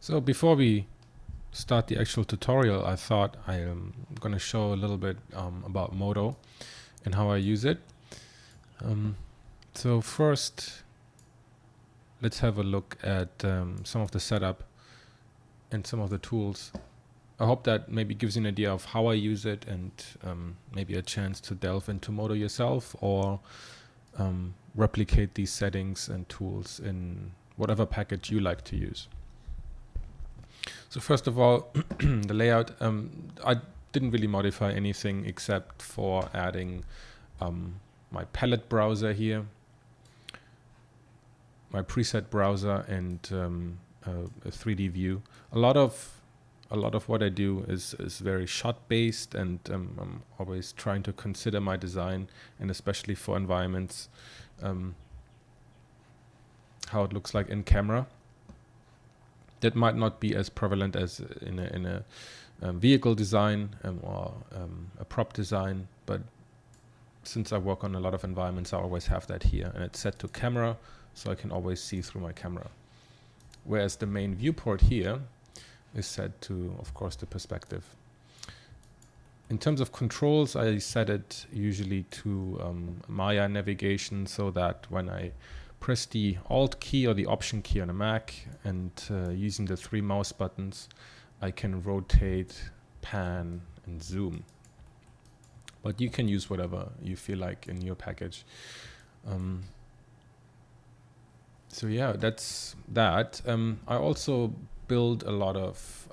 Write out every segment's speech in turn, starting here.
So before we start the actual tutorial, I thought I am going to show a little bit about Modo and how I use it. So first, let's have a look at some of the setup and some of the tools. I hope that maybe gives you an idea of how I use it and maybe a chance to delve into Modo yourself or replicate these settings and tools in whatever package you like to use. So first of all, the layout, I didn't really modify anything except for adding my palette browser here, my preset browser, and a 3D view. A lot of what I do is very shot based, and I'm always trying to consider my design, and especially for environments, how it looks like in camera. That might not be as prevalent as in a vehicle design or a prop design, but since I work on a lot of environments, I always have that here, and it's set to camera, so I can always see through my camera. Whereas the main viewport here is set to, of course, the perspective. In terms of controls, I set it usually to Maya navigation, so that when I press the Alt key or the Option key on a Mac and using the 3 mouse buttons, I can rotate, pan, and zoom. But you can use whatever you feel like in your package. So yeah, that's that. I also build a lot of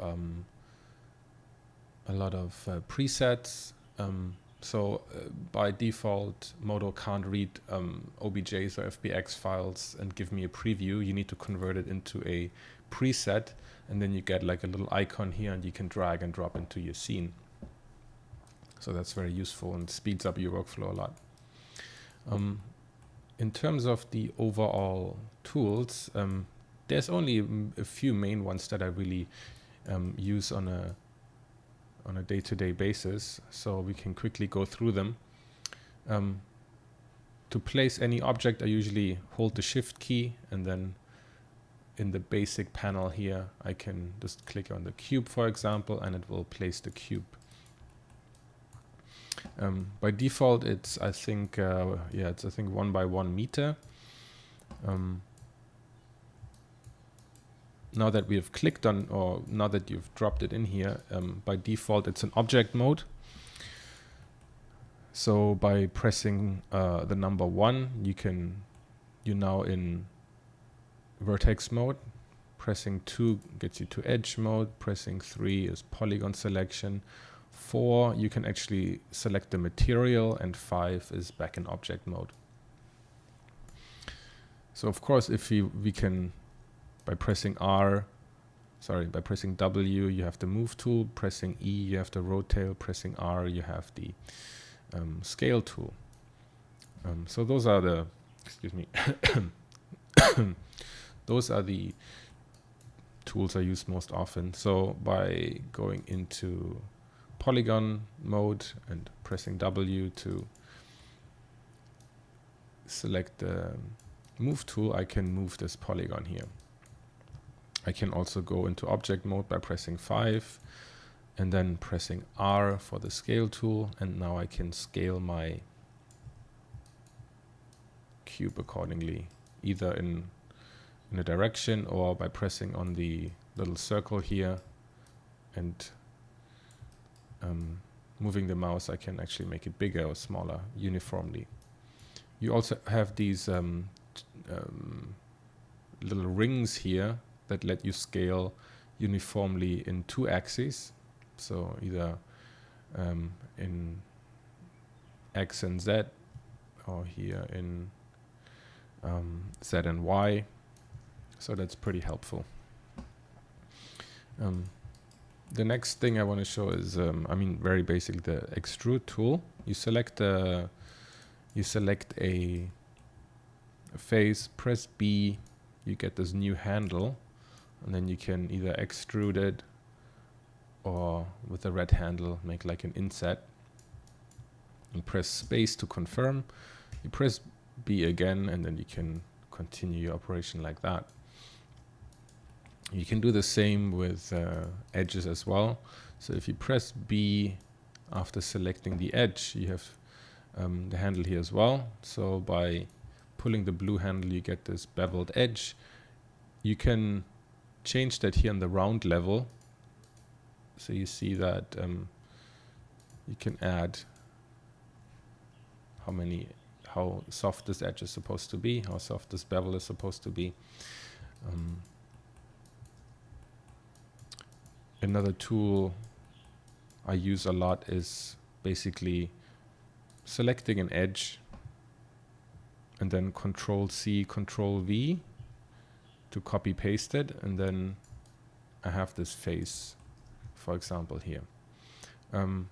presets. So by default, Modo can't read OBJs or FBX files and give me a preview. You need to convert it into a preset, and then you get like a little icon here, and you can drag and drop into your scene. So that's very useful and speeds up your workflow a lot. In terms of the overall tools, there's only a few main ones that I really use on a day-to-day basis, so we can quickly go through them. To place any object, I usually hold the Shift key, and then in the basic panel here, I can just click on the cube, for example, and it will place the cube. By default, it's I think 1 by 1 meter. Now that we have clicked on, or now that you've dropped it in here, by default it's an object mode. So by pressing the number 1, you're now in vertex mode. Pressing 2 gets you to edge mode. Pressing 3 is polygon selection. 4, you can actually select the material, and 5 is back in object mode. So of course, if we can, by pressing W, you have the move tool. Pressing E, you have the rotate. Pressing R, you have the scale tool. So those are the, those are the tools I use most often. So by going into polygon mode and pressing W to select the move tool, I can move this polygon here. I can also go into object mode by pressing 5 and then pressing R for the scale tool, and now I can scale my cube accordingly, either in a direction or by pressing on the little circle here and moving the mouse. I can actually make it bigger or smaller uniformly. You also have these little rings here that let you scale uniformly in 2 axes. So either in X and Z, or here in Z and Y. So that's pretty helpful. The next thing I want to show is, very basic, the extrude tool. You select a face, press B, you get this new handle, and then you can either extrude it or with the red handle make like an inset. You press space to confirm, you press B again, and then you can continue your operation like that. You can do the same with edges as well. So if you press B after selecting the edge, you have the handle here as well. So by pulling the blue handle, you get this beveled edge. You can change that here on the round level. So you see that you can add how soft this edge is supposed to be, how soft this bevel is supposed to be. Another tool I use a lot is basically selecting an edge and then Control-C, Control-V to copy paste it, and then I have this face, for example, here. And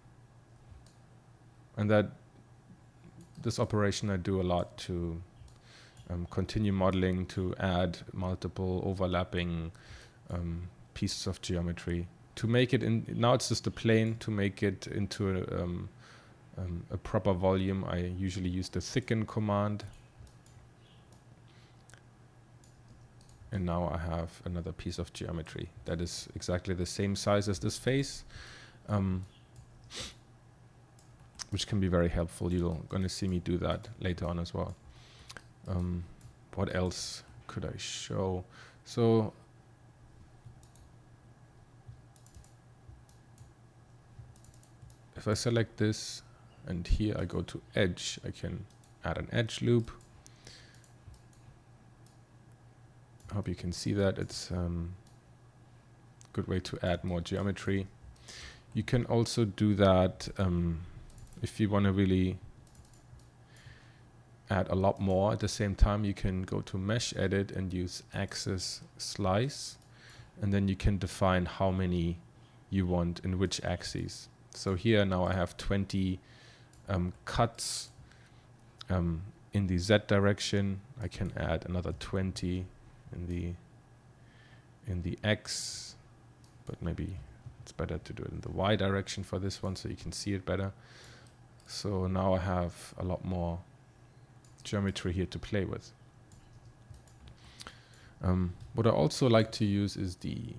this operation I do a lot to continue modeling, to add multiple overlapping pieces of geometry. To make it now it's just a plane. To make it into a proper volume, I usually use the thicken command. And now I have another piece of geometry that is exactly the same size as this face, which can be very helpful. You're going to see me do that later on as well. What else could I show? So if I select this and here I go to edge, I can add an edge loop. I hope you can see that. It's a good way to add more geometry. You can also do that if you want to really add a lot more at the same time. You can go to mesh edit and use axis slice, and then you can define how many you want in which axes. So here now I have 20 cuts in the Z direction. I can add another 20 in the X, but maybe it's better to do it in the Y direction for this one so you can see it better. So now I have a lot more geometry here to play with. What I also like to use is the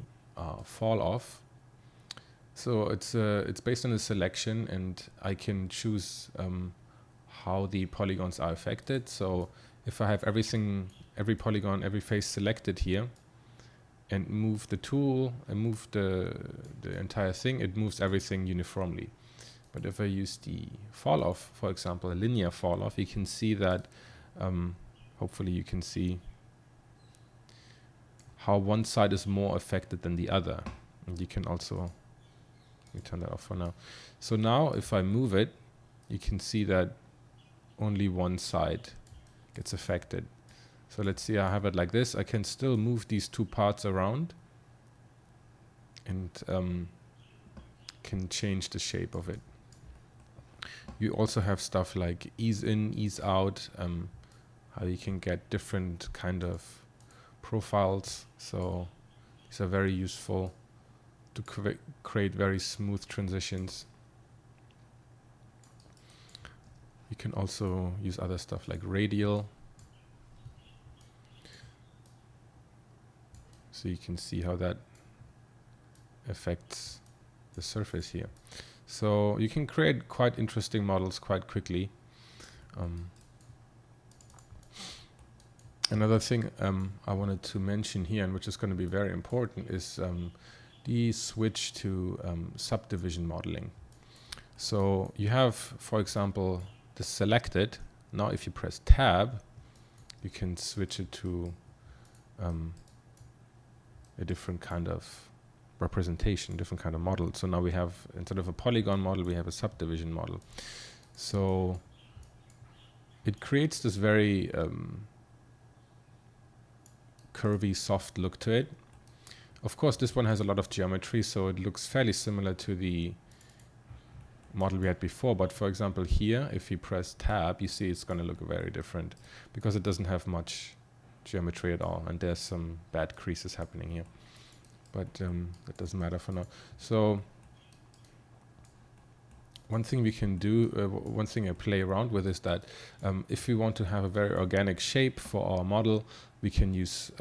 fall off. So it's based on a selection, and I can choose how the polygons are affected. So if I have every polygon, every face selected here, and move the tool and move the entire thing, it moves everything uniformly. But if I use the fall off, for example, a linear fall off, you can see that, hopefully you can see how one side is more affected than the other. And you can also, let me turn that off for now. So now if I move it, you can see that only one side gets affected. So let's see, I have it like this. I can still move these two parts around and can change the shape of it. You also have stuff like ease in, ease out, how you can get different kind of profiles. So these are very useful to create very smooth transitions. You can also use other stuff like radial. So you can see how that affects the surface here. So you can create quite interesting models quite quickly. Another thing I wanted to mention here, and which is going to be very important, is the switch to subdivision modeling. So you have, for example, the selected. Now if you press tab, you can switch it to a different kind of representation, different kind of model. So now we have, instead of a polygon model, we have a subdivision model. So it creates this very curvy, soft look to it. Of course, this one has a lot of geometry, so it looks fairly similar to the model we had before. But for example, here, if you press tab, you see it's going to look very different because it doesn't have much geometry at all, and there's some bad creases happening here. But that doesn't matter for now. So one thing we can do, one thing I play around with is that if we want to have a very organic shape for our model, we can use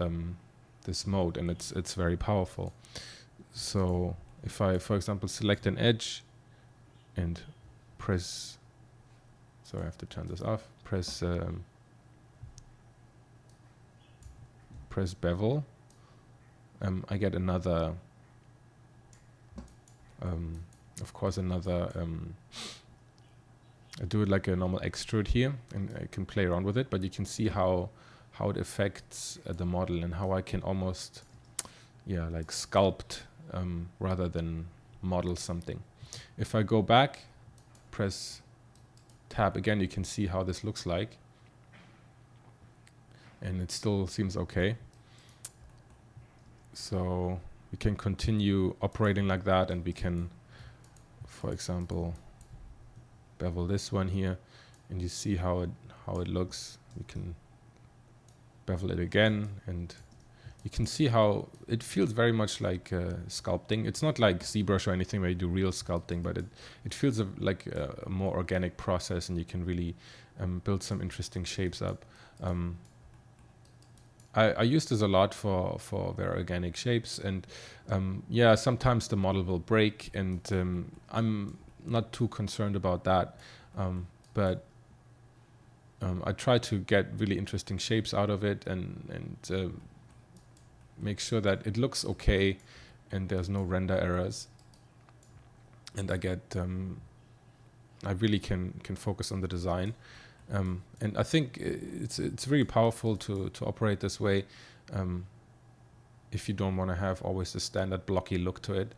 the this mode, and it's very powerful. So if I, for example, select an edge and press, so I have to turn this off, press bevel, I get another, of course, another, I do it like a normal extrude here, and I can play around with it, but you can see how it affects the model, and how I can almost, yeah, like sculpt rather than model something. If I go back, press tab again, you can see how this looks like, and it still seems okay. So we can continue operating like that, and we can, for example, bevel this one here, and you see how it looks. We can bevel it again, and you can see how it feels very much like sculpting. It's not like ZBrush or anything where you do real sculpting, but it feels like a more organic process, and you can really build some interesting shapes up. I use this a lot for very organic shapes, and yeah, sometimes the model will break, and I'm not too concerned about that, but I try to get really interesting shapes out of it, and make sure that it looks okay and there's no render errors, and I get I really can focus on the design. And I think it's really powerful to operate this way, if you don't want to have always the standard blocky look to it.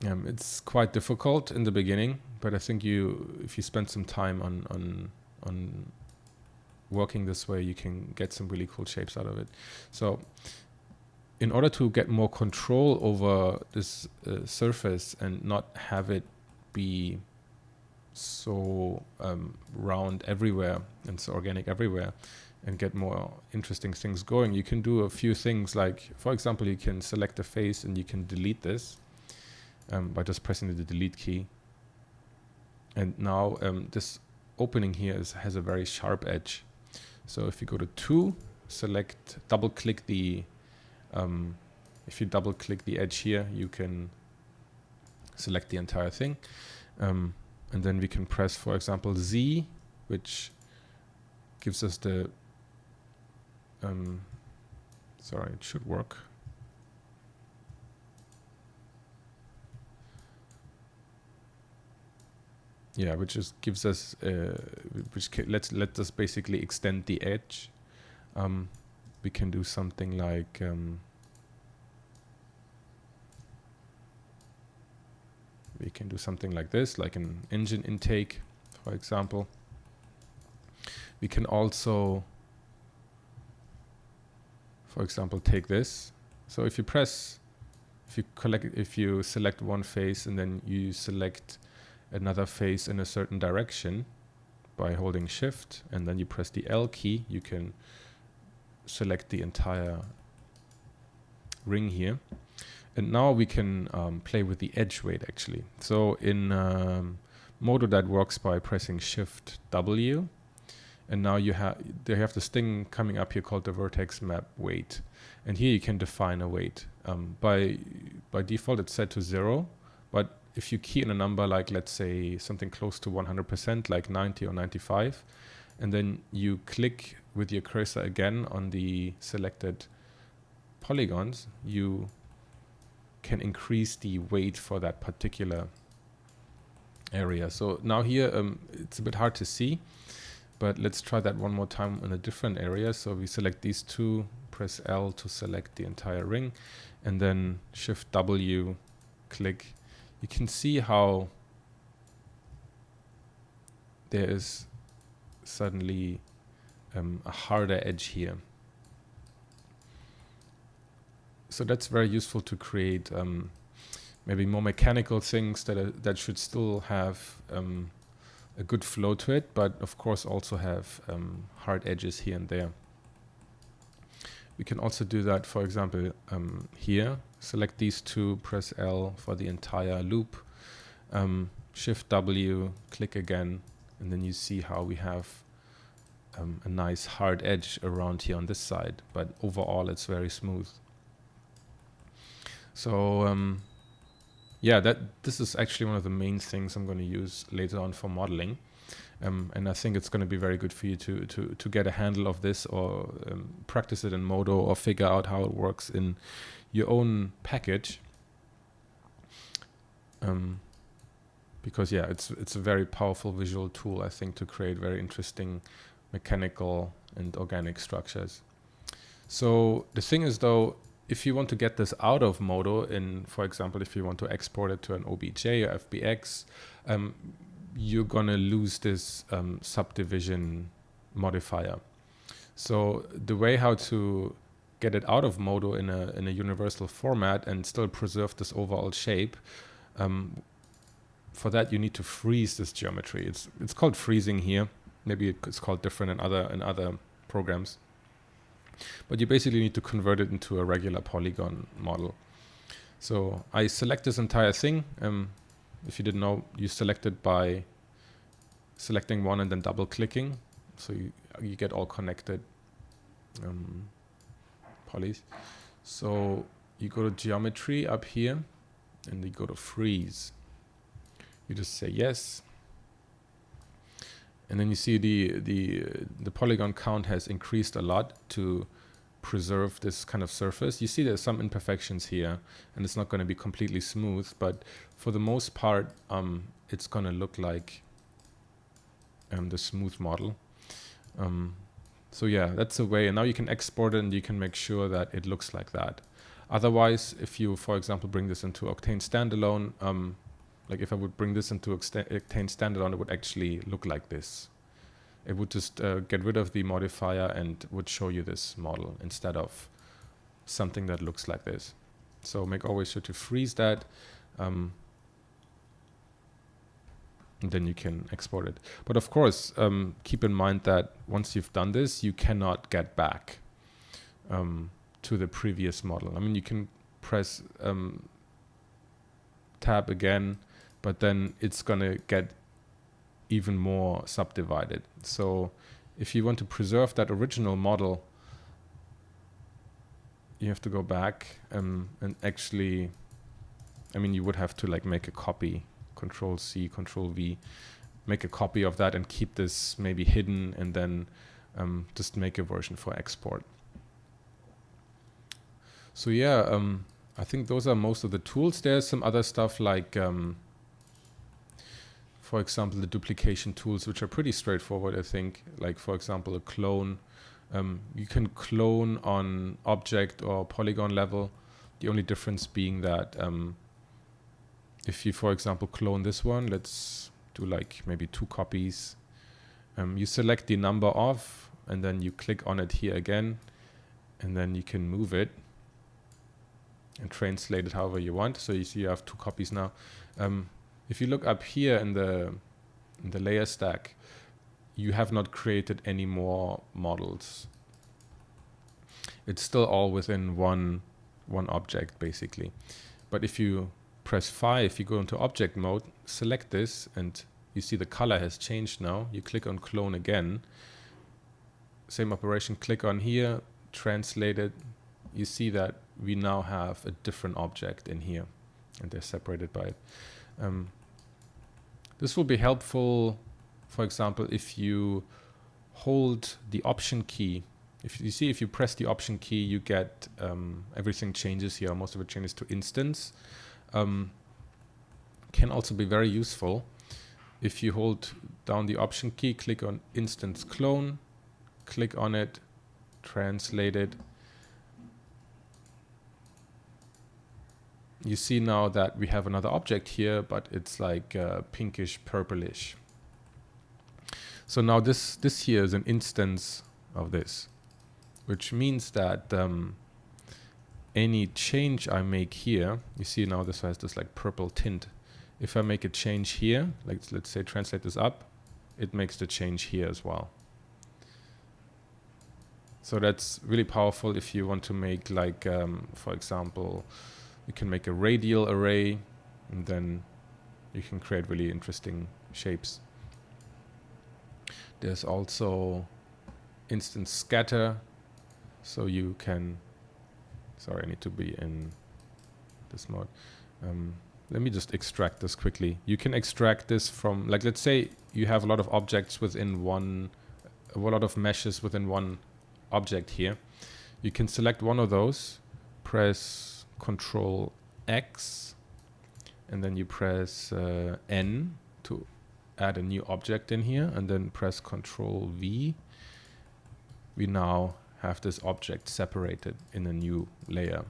It's quite difficult in the beginning, but I think if you spend some time on working this way, you can get some really cool shapes out of it. So in order to get more control over this surface and not have it be so round everywhere and so organic everywhere, and get more interesting things going, you can do a few things. Like, for example, you can select a face and you can delete this by just pressing the delete key. And now this opening here has a very sharp edge. So if you go to 2, select, double click the if you double click the edge here, you can select the entire thing. And then we can press, for example, Z, which gives us the, sorry, it should work. Yeah, which just gives us, let us basically extend the edge. We can do something like, we can do something like this, like an engine intake, for example. We can also, for example, take this. So if you select one face and then you select another face in a certain direction by holding Shift, and then you press the L key, you can select the entire ring here. And now we can play with the edge weight, actually. So in Modo, that works by pressing Shift W, and now you have this thing coming up here called the vertex map weight, and here you can define a weight. By default, it's set to 0, but if you key in a number like, let's say, something close to 100%, like 90 or 95, and then you click with your cursor again on the selected polygons, you can increase the weight for that particular area. So now here it's a bit hard to see, but let's try that one more time in a different area. So we select these two, press L to select the entire ring, and then Shift W, click. You can see how there is suddenly a harder edge here. So that's very useful to create maybe more mechanical things that should still have a good flow to it, but of course also have hard edges here and there. We can also do that, for example, here. Select these two, press L for the entire loop, Shift W, click again, and then you see how we have a nice hard edge around here on this side, but overall it's very smooth. So yeah, this is actually one of the main things I'm going to use later on for modeling. And I think it's going to be very good for you to get a handle of this, or practice it in Modo, or figure out how it works in your own package. Because yeah, it's a very powerful visual tool, I think, to create very interesting mechanical and organic structures. So the thing is, though, if you want to get this out of Modo, for example, if you want to export it to an OBJ or FBX, you're gonna lose this subdivision modifier. So the way how to get it out of Modo in a universal format and still preserve this overall shape, for that you need to freeze this geometry. It's called freezing here. Maybe it's called different in other programs. But you basically need to convert it into a regular polygon model. So I select this entire thing. If you didn't know, you select it by selecting one and then double clicking. So you get all connected polys. So you go to geometry up here and you go to freeze. You just say yes. And then you see the polygon count has increased a lot to preserve this kind of surface. You see there's some imperfections here, and it's not going to be completely smooth, but for the most part, it's going to look like the smooth model. So yeah, that's a way. And now you can export it and you can make sure that it looks like that. Otherwise, if you, for example, bring this into Octane standalone, like if I would bring this into Octane standalone, it would actually look like this. It would just get rid of the modifier and would show you this model instead of something that looks like this. So make always sure to freeze that, and then you can export it. But of course, keep in mind that once you've done this, you cannot get back to the previous model. I mean, you can press tab again, but then it's going to get even more subdivided. So if you want to preserve that original model, you have to go back and actually, I mean, you would have to like make a copy, Control C, Control V, make a copy of that and keep this maybe hidden, and then just make a version for export. So yeah, I think those are most of the tools. There's some other stuff like, for example, the duplication tools, which are pretty straightforward, I think. Like, for example, a clone. You can clone on object or polygon level. The only difference being that if you, for example, clone this one, let's do like maybe 2 copies. You select the number of, and then you click on it here again, and then you can move it and translate it however you want. So you see you have 2 copies now. If you look up here in the layer stack, you have not created any more models. It's still all within one object basically. But if you press 5, you go into object mode, select this, and you see the color has changed now. You click on clone again. Same operation, click on here, translate it. You see that we now have a different object in here, and they're separated by it. This will be helpful, for example, if you hold the option key. If you see, if you press the option key, you get everything changes here. Most of it changes to instance. Can also be very useful if you hold down the option key, click on instance clone, click on it, translate it. You see now that we have another object here, but it's like pinkish purplish. So now this here is an instance of this, which means that any change I make here, you see now this has this like purple tint. If I make a change here, like let's say translate this up, it makes the change here as well. So that's really powerful if you want to make like, for example, you can make a radial array, and then you can create really interesting shapes. There's also instance scatter, so you can, sorry, I need to be in this mode. Let me just extract this quickly. You can extract this from, like, let's say you have a lot of objects within one, a lot of meshes within one object here. You can select one of those, press Control X, and then you press N to add a new object in here, and then press Control V. We now have this object separated in a new layer.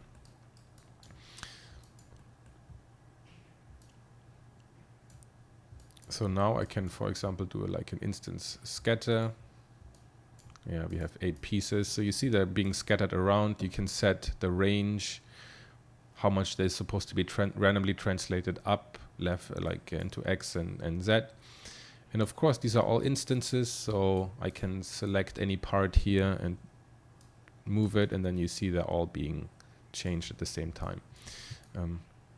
So now I can, for example, do like an instance scatter. Yeah, we have 8 pieces. So you see they're being scattered around. You can set the range, how much they're supposed to be randomly translated up, left, like into X and Z. And of course, these are all instances. So I can select any part here and move it. And then you see they're all being changed at the same time.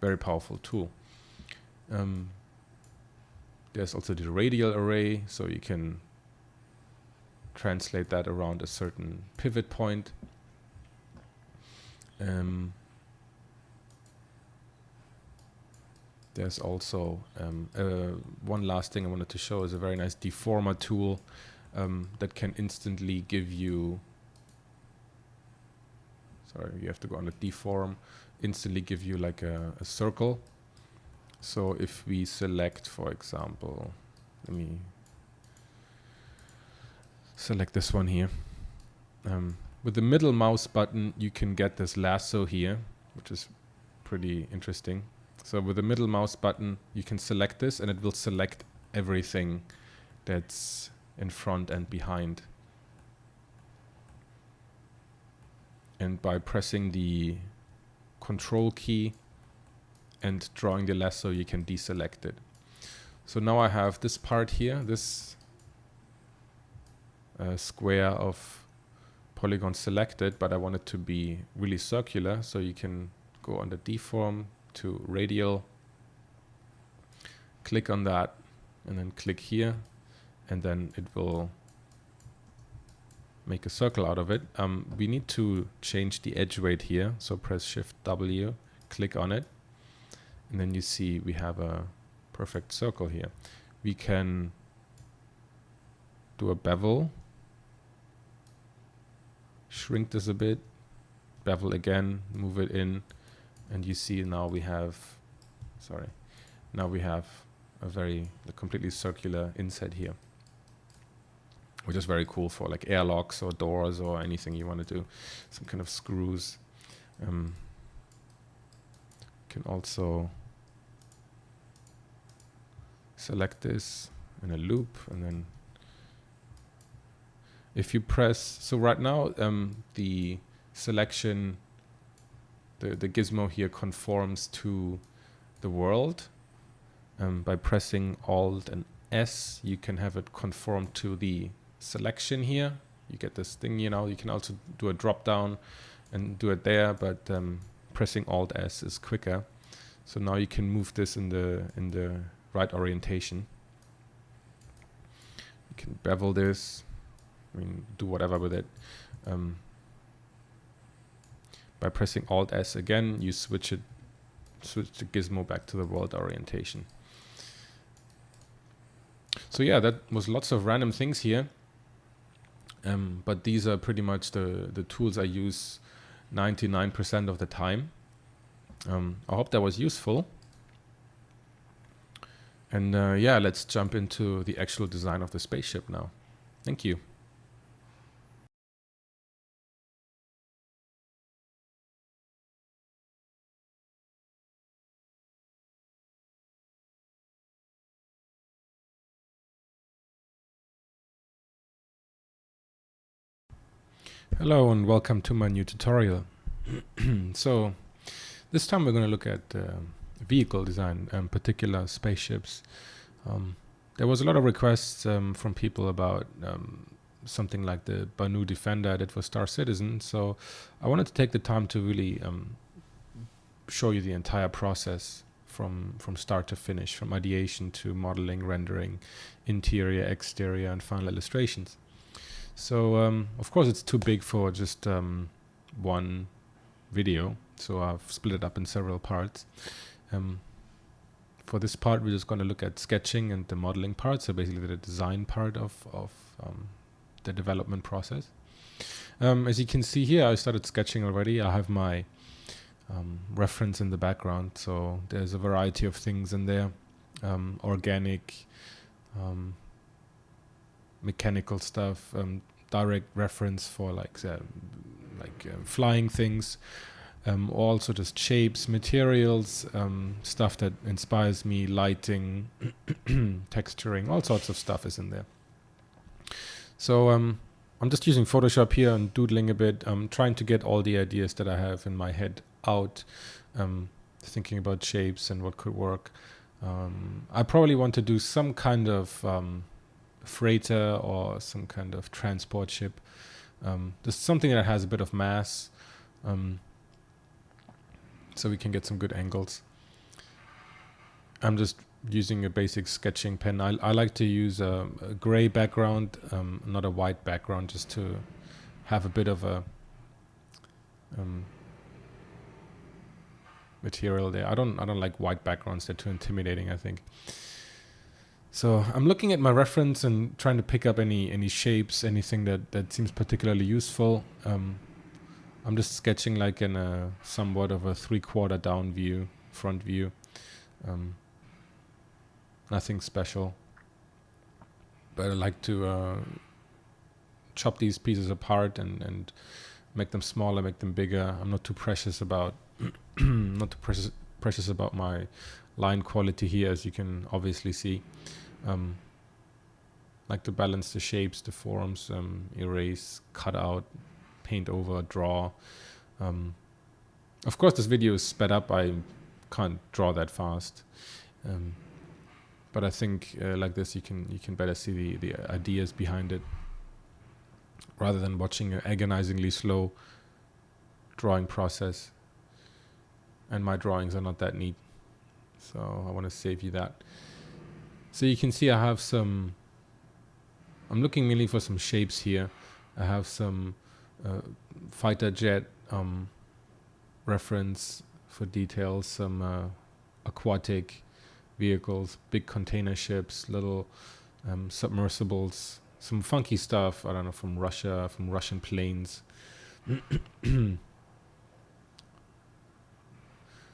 Very powerful tool. There's also the radial array, so you can translate that around a certain pivot point. There's also one last thing I wanted to show is a very nice deformer tool that can instantly give you, sorry, you have to go on the deform, instantly give you like a circle. So if we select, for example, let me select this one here. With the middle mouse button, you can get this lasso here, which is pretty interesting. So with the middle mouse button, you can select this and it will select everything that's in front and behind. And by pressing the Control key and drawing the lasso, you can deselect it. So now I have this part here, this square of polygon selected, but I want it to be really circular. So you can go on the deform to radial, click on that, and then click here, and then it will make a circle out of it. We need to change the edge weight here. So press Shift W, click on it. And then you see we have a perfect circle here. We can do a bevel, shrink this a bit, bevel again, move it in, and you see now we have, sorry, now we have a completely circular inside here, which is very cool for like airlocks or doors or anything you want to do, some kind of screws. Can also select this in a loop, and then if you press, so right now the selection, the gizmo here conforms to the world. By pressing Alt and S, you can have it conform to the selection here. You get this thing, you know, you can also do a drop down and do it there, but pressing Alt S is quicker. So now you can move this in the right orientation. You can bevel this, I mean, do whatever with it. By pressing Alt S again, you switch the gizmo back to the world orientation. So yeah, that was lots of random things here. But these are pretty much the tools I use 99% of the time. I hope that was useful. And yeah, let's jump into the actual design of the spaceship now. Thank you. Hello and welcome to my new tutorial. So this time we're going to look at vehicle design, particular spaceships. There was a lot of requests from people about something like the Banu Defender that was Star Citizen, so I wanted to take the time to really show you the entire process from start to finish, from ideation to modeling, rendering, interior, exterior, and final illustrations. So of course it's too big for just one video, so I've split it up in several parts. For this part, we're just going to look at sketching and the modeling part, so basically the design part of the development process. As you can see here, I started sketching already. I have my reference in the background, so there's a variety of things in there, organic, mechanical stuff, direct reference for flying things, also just shapes, materials, stuff that inspires me, lighting, texturing, all sorts of stuff is in there. So I'm just using Photoshop here and doodling a bit. I'm trying to get all the ideas that I have in my head out, thinking about shapes and what could work. I probably want to do some kind of freighter or some kind of transport ship. There's something that has a bit of mass, so we can get some good angles. I'm just using a basic sketching pen. I like to use a gray background, not a white background, just to have a bit of a material there. I don't like white backgrounds. They're too intimidating, I think. So I'm looking at my reference and trying to pick up any shapes, anything that seems particularly useful. I'm just sketching like in a somewhat of a 3/4 down view, front view. Nothing special. But I like to chop these pieces apart and make them smaller, make them bigger. I'm not too precious about precious about my line quality here, as you can obviously see. Like to balance the shapes, the forms, erase, cut out, paint over, draw. Of course, this video is sped up. I can't draw that fast, but I think like this you can better see the ideas behind it, rather than watching an agonizingly slow drawing process. And my drawings are not that neat, so I want to save you that. So you can see I have some. I'm looking mainly for some shapes here. I have some fighter jet reference for details, some aquatic vehicles, big container ships, little submersibles, some funky stuff, I don't know, from Russia, from Russian planes.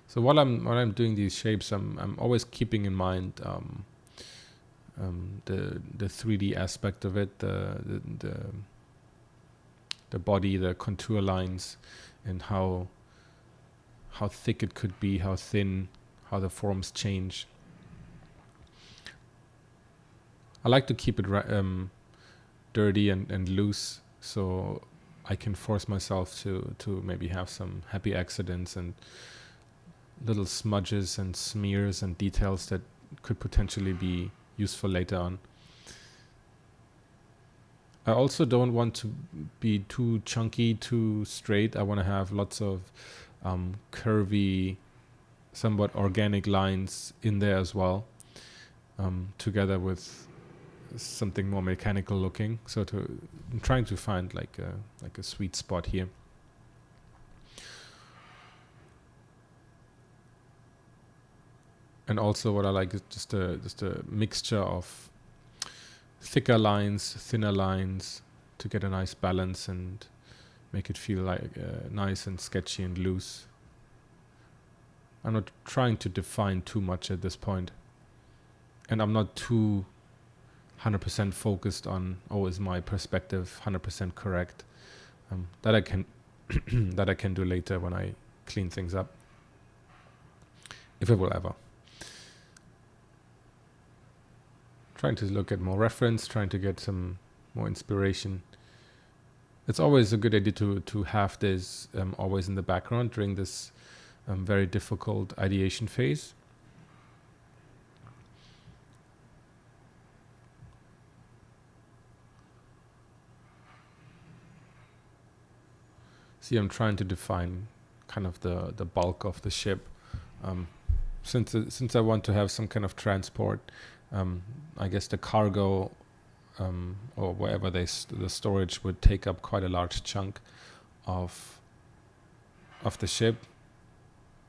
So while I'm doing these shapes, I'm always keeping in mind the 3D aspect of it, the body, the contour lines, and how thick it could be, how thin, how the forms change. I like to keep it dirty and loose, so I can force myself to maybe have some happy accidents and little smudges and smears and details that could potentially be useful later on. I also don't want to be too chunky, too straight. I want to have lots of curvy, somewhat organic lines in there as well, together with something more mechanical looking. So I'm trying to find like a sweet spot here. And also what I like is just a mixture of thicker lines, thinner lines, to get a nice balance and make it feel like nice and sketchy and loose. I'm not trying to define too much at this point. And I'm not too 100% focused on, is my perspective 100% correct? That I can that I can do later when I clean things up, if it will ever. Trying to look at more reference, trying to get some more inspiration. It's always a good idea to have this always in the background during this very difficult ideation phase. See, I'm trying to define kind of the bulk of the ship. Since I want to have some kind of transport, I guess the cargo or wherever the storage would take up quite a large chunk of the ship.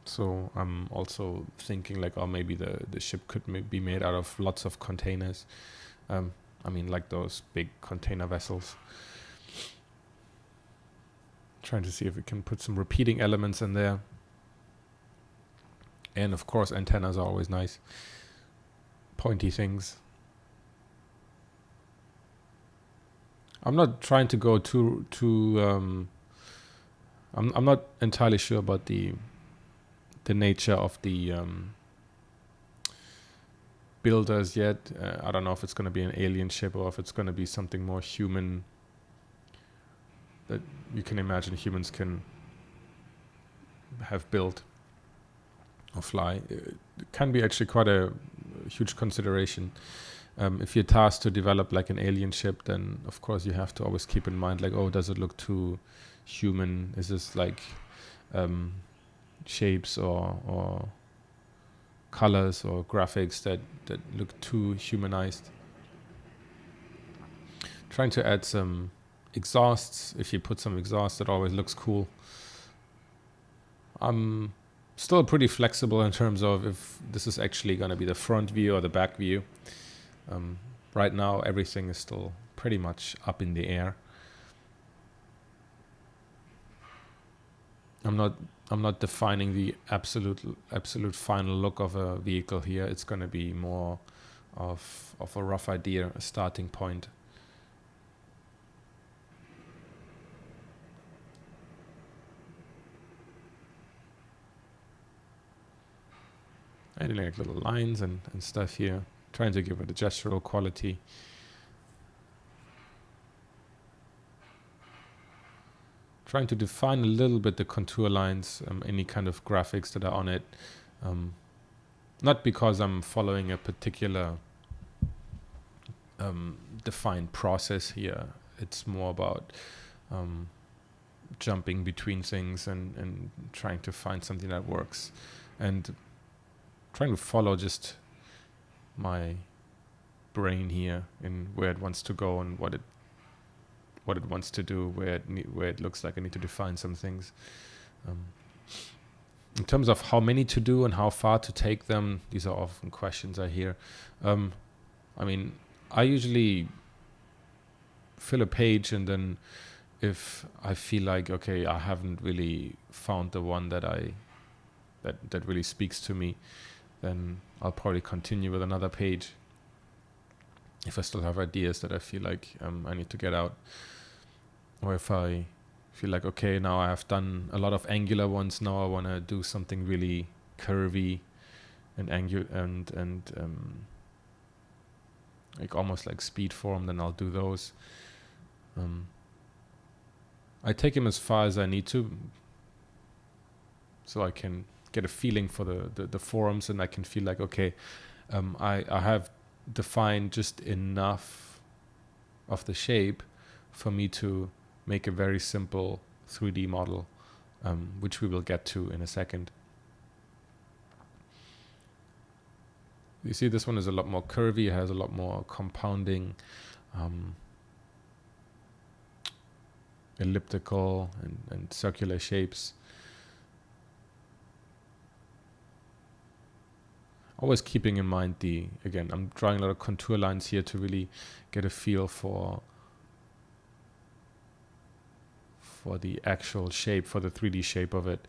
So I'm also thinking like, oh, maybe the ship could be made out of lots of containers. I mean, like those big container vessels. Trying to see if we can put some repeating elements in there. And of course, antennas are always nice. Pointy things. I'm not trying to go too I'm not entirely sure about the nature of the builders yet. I don't know if it's going to be an alien ship or if it's going to be something more human that you can imagine humans can have built or fly. It can be actually quite a huge consideration. If you're tasked to develop like an alien ship, then of course you have to always keep in mind like, oh, does it look too human? Is this like shapes or colors or graphics that look too humanized? Trying to add some exhausts. If you put some exhaust, it always looks cool. I'm still pretty flexible in terms of if this is actually going to be the front view or the back view. Right now everything is still pretty much up in the air. I'm not defining the absolute final look of a vehicle here. It's going to be more of a rough idea, a starting point. Adding like little lines and stuff here, trying to give it a gestural quality. Trying to define a little bit the contour lines, any kind of graphics that are on it. Not because I'm following a particular defined process here. It's more about jumping between things and trying to find something that works. And trying to follow just my brain here in where it wants to go and what it wants to do, where it looks like I need to define some things. In terms of how many to do and how far to take them, these are often questions I hear. I mean, I usually fill a page, and then if I feel like, okay, I haven't really found the one that really speaks to me, then I'll probably continue with another page if I still have ideas that I feel like I need to get out. Or if I feel like, okay, now I have done a lot of angular ones, now I want to do something really curvy and like almost like speed form, then I'll do those. I take him as far as I need to, so I can get a feeling for the forms, and I can feel like, okay, I have defined just enough of the shape for me to make a very simple 3D model, which we will get to in a second. You see, this one is a lot more curvy, it has a lot more compounding, elliptical and circular shapes. Always keeping in mind again, I'm drawing a lot of contour lines here to really get a feel for the actual shape, for the 3D shape of it.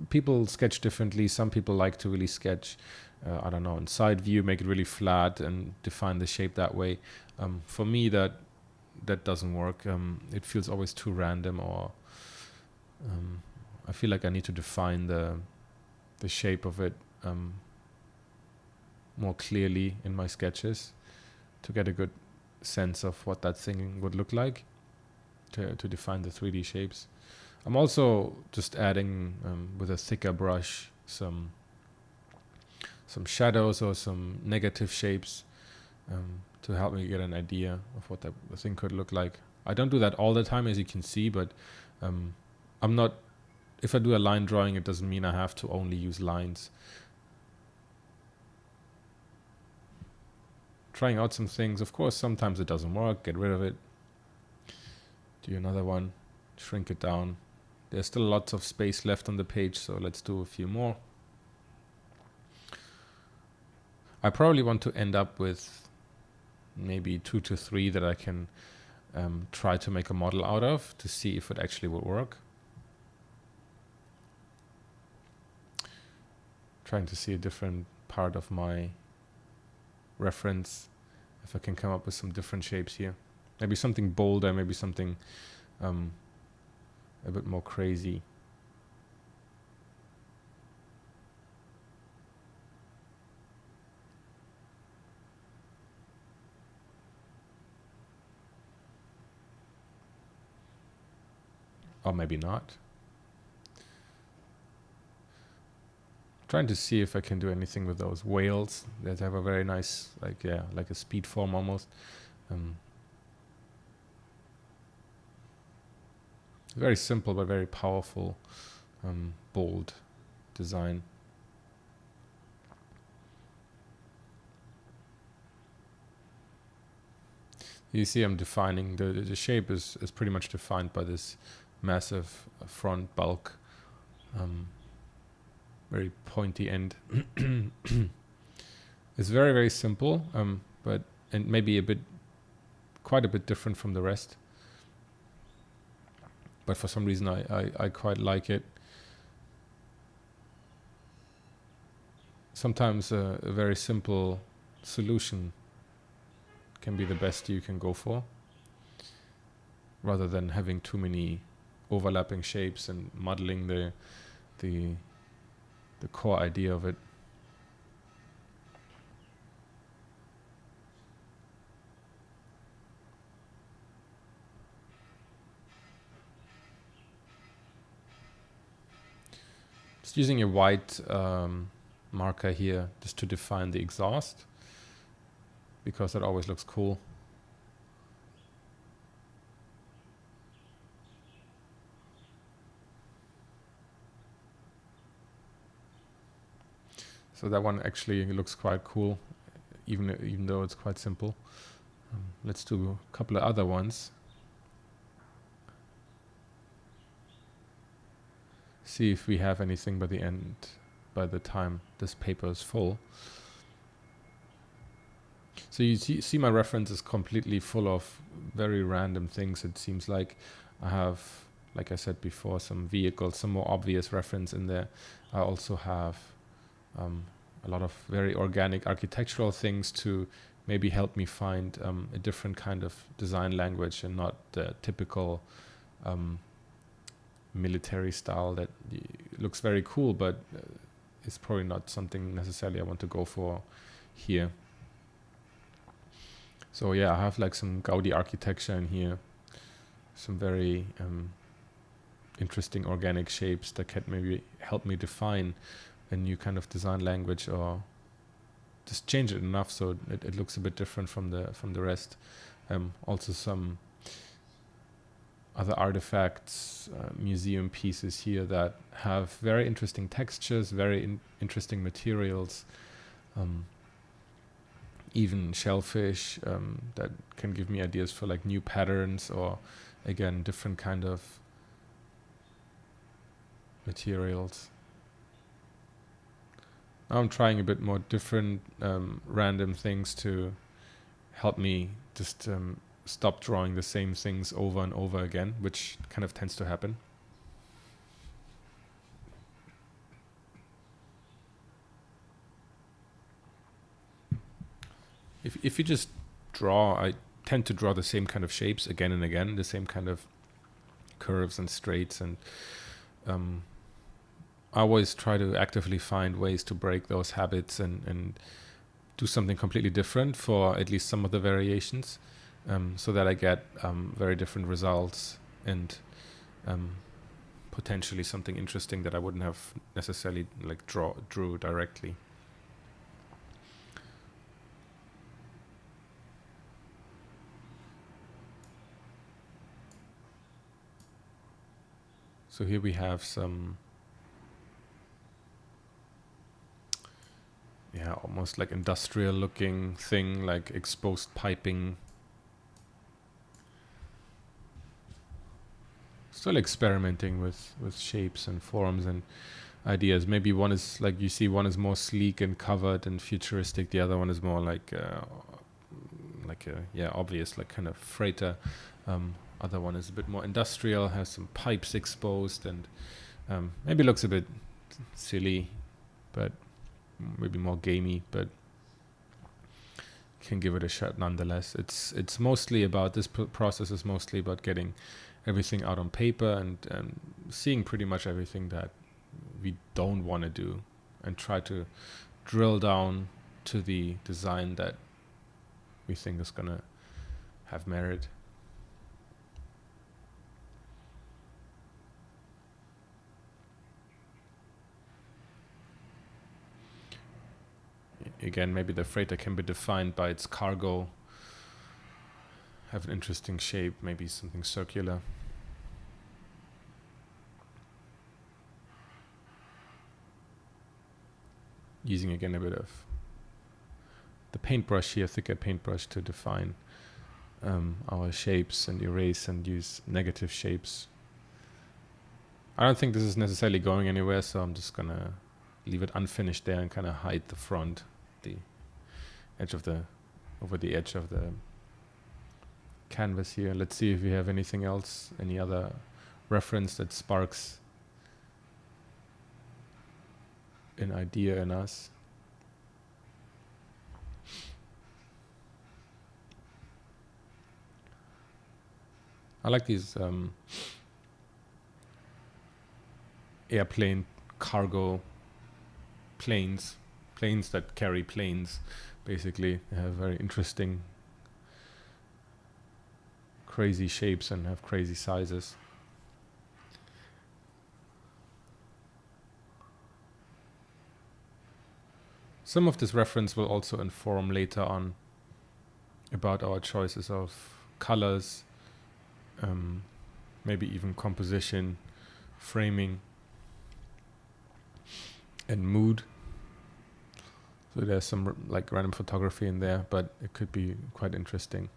People sketch differently. Some people like to really sketch, I don't know, in side view, make it really flat and define the shape that way. For me, that doesn't work. It feels always too random, or I feel like I need to define the shape of it more clearly in my sketches to get a good sense of what that thing would look like, to define the 3D shapes. I'm also just adding with a thicker brush some shadows or some negative shapes to help me get an idea of what the thing could look like. I don't do that all the time, as you can see, but if I do a line drawing, it doesn't mean I have to only use lines. trying out some things. Of course, sometimes it doesn't work. Get rid of it. Do another one. Shrink it down. There's still lots of space left on the page, so let's do a few more. I probably want to end up with maybe 2 to 3 that I can try to make a model out of to see if it actually will work. Trying to see a different part of my reference, if I can come up with some different shapes here. Maybe something bolder, maybe something a bit more crazy. Or maybe not. Trying to see if I can do anything with those whales that have a very nice, like a speed form almost. Very simple but very powerful, bold design. You see I'm defining, the shape is pretty much defined by this massive front bulk, very pointy end. It's very, very simple, but and maybe quite a bit different from the rest. But for some reason I quite like it. Sometimes a very simple solution can be the best you can go for, rather than having too many overlapping shapes and modeling the core idea of it. Just using a white marker here just to define the exhaust, because that always looks cool. So that one actually looks quite cool, even though it's quite simple. Let's do a couple of other ones. See if we have anything by the end, by the time this paper is full. So you see my reference is completely full of very random things. It seems like I have, like I said before, some vehicles, some more obvious reference in there. I also have a lot of very organic architectural things to maybe help me find a different kind of design language and not the typical military style that looks very cool, but it's probably not something necessarily I want to go for here. So yeah, I have like some Gaudi architecture in here, some very interesting organic shapes that can maybe help me define a new kind of design language, or just change it enough so it looks a bit different from the rest. Also some other artifacts, museum pieces here that have very interesting textures, very interesting materials, even shellfish that can give me ideas for like new patterns, or again different kind of materials. Now I'm trying a bit more different random things to help me just stop drawing the same things over and over again, which kind of tends to happen. If you just draw, I tend to draw the same kind of shapes again and again, the same kind of curves and straights, and I always try to actively find ways to break those habits and do something completely different for at least some of the variations, so that I get very different results and potentially something interesting that I wouldn't have necessarily like drew directly. So here we have some yeah, almost like industrial looking thing, like exposed piping. Still experimenting with shapes and forms and ideas. Maybe one is like, you see, one is more sleek and covered and futuristic. The other one is more like a obvious, like kind of freighter. Other one is a bit more industrial, has some pipes exposed, and maybe looks a bit silly, but maybe more gamey, but can give it a shot nonetheless. It's mostly about, this process is mostly about getting everything out on paper and seeing pretty much everything that we don't want to do, and try to drill down to the design that we think is gonna have merit. Again, maybe the freighter can be defined by its cargo, have an interesting shape, maybe something circular. Using again a bit of the paintbrush here, thicker paintbrush, to define our shapes and erase and use negative shapes. I don't think this is necessarily going anywhere, so I'm just gonna leave it unfinished there and kind of hide the front, the edge of the, over the edge of the canvas here. Let's see if we have anything else, any other reference that sparks an idea in us. I like these airplane cargo planes that carry planes, basically. They have very interesting, crazy shapes and have crazy sizes. Some of this reference will also inform later on about our choices of colors, maybe even composition, framing, and mood. So there's some like random photography in there, but it could be quite interesting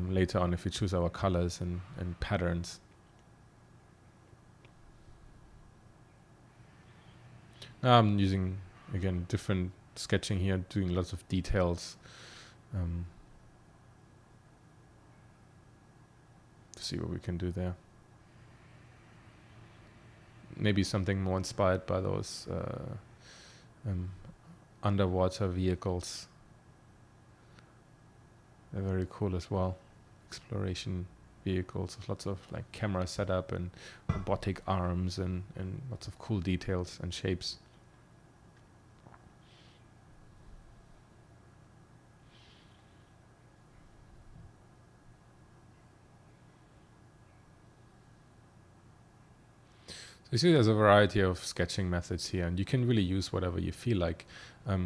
later on if we choose our colors and patterns. Now I'm using, again, different sketching here, doing lots of details. To see what we can do there. Maybe something more inspired by those underwater vehicles. They're very cool as well. Exploration vehicles with lots of like camera setup and robotic arms and lots of cool details and shapes. You see there's a variety of sketching methods here, and you can really use whatever you feel like.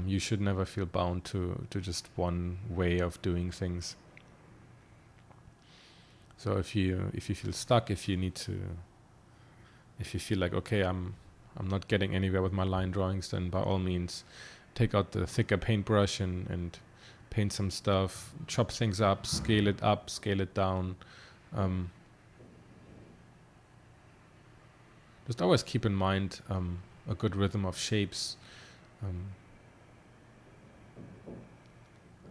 You should never feel bound to just one way of doing things. So if you feel stuck, if you feel like, okay, I'm not getting anywhere with my line drawings, then by all means take out the thicker paintbrush and paint some stuff, chop things up, scale it down. Just always keep in mind a good rhythm of shapes.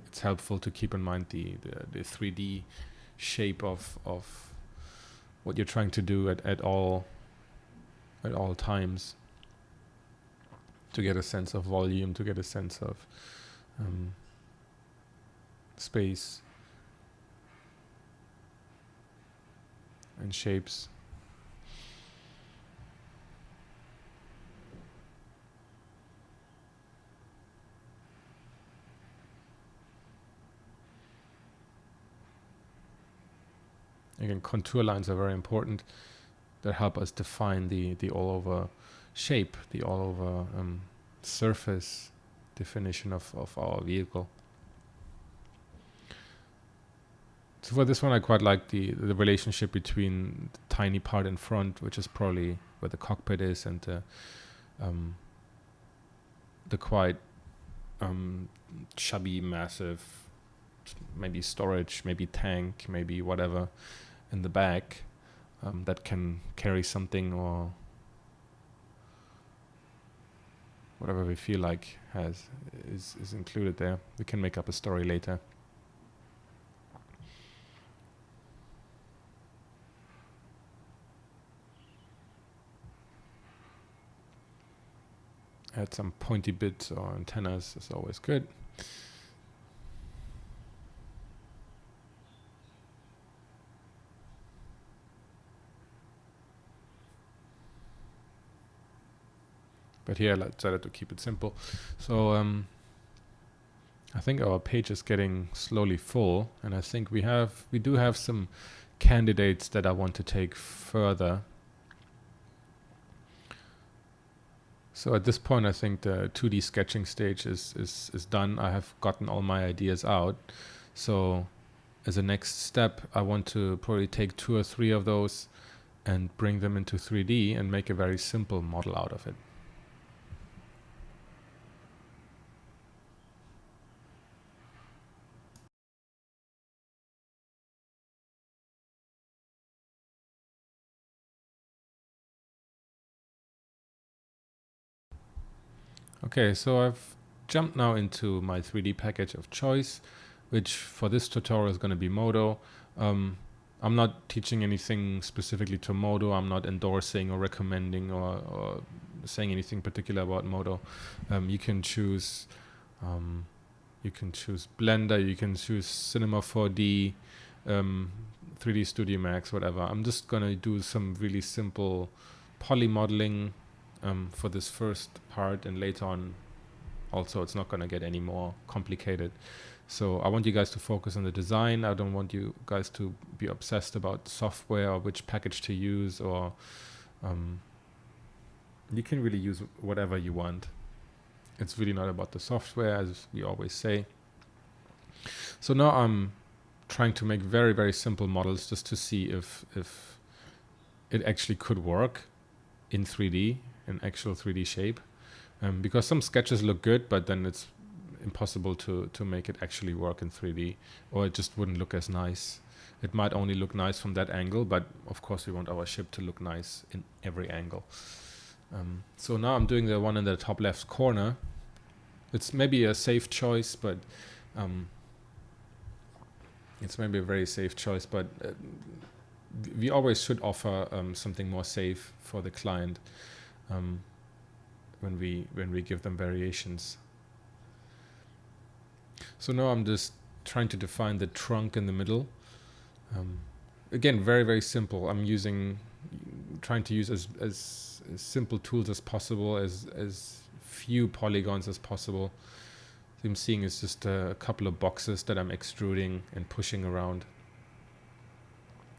It's helpful to keep in mind the 3D shape of what you're trying to do at all times, to get a sense of volume, to get a sense of space and shapes. Again, contour lines are very important. They help us define the all-over shape, the all-over surface definition of our vehicle. So for this one, I quite like the relationship between the tiny part in front, which is probably where the cockpit is, and the quite chubby, massive, maybe storage, maybe tank, maybe whatever in the back that can carry something, or whatever we feel like is included there. We can make up a story later. Add some pointy bits or antennas is always good. But here I decided to keep it simple. So I think our page is getting slowly full, and I think we do have some candidates that I want to take further. So at this point, I think the 2D sketching stage is done. I have gotten all my ideas out. So as a next step, I want to probably take 2 or 3 of those and bring them into 3D and make a very simple model out of it. Okay, so I've jumped now into my 3D package of choice, which for this tutorial is going to be Modo. I'm not teaching anything specifically to Modo. I'm not endorsing or recommending or saying anything particular about Modo. You can choose Blender, you can choose Cinema 4D, 3D Studio Max, whatever. I'm just going to do some really simple poly modeling for this first part, and later on also it's not going to get any more complicated. So I want you guys to focus on the design. I don't want you guys to be obsessed about software or which package to use, or you can really use whatever you want. It's really not about the software, as we always say. So now I'm trying to make very, very simple models just to see if it actually could work in 3D, in actual 3D shape, because some sketches look good, but then it's impossible to make it actually work in 3D, or it just wouldn't look as nice. It might only look nice from that angle, but of course we want our ship to look nice in every angle. So now I'm doing the one in the top left corner. It's maybe a safe choice, but it's maybe a very safe choice, but we always should offer something more safe for the client when we give them variations. So now I'm just trying to define the trunk in the middle. Again, very, very simple. I'm trying to use as simple tools as possible, as few polygons as possible. So I'm seeing it's just a couple of boxes that I'm extruding and pushing around.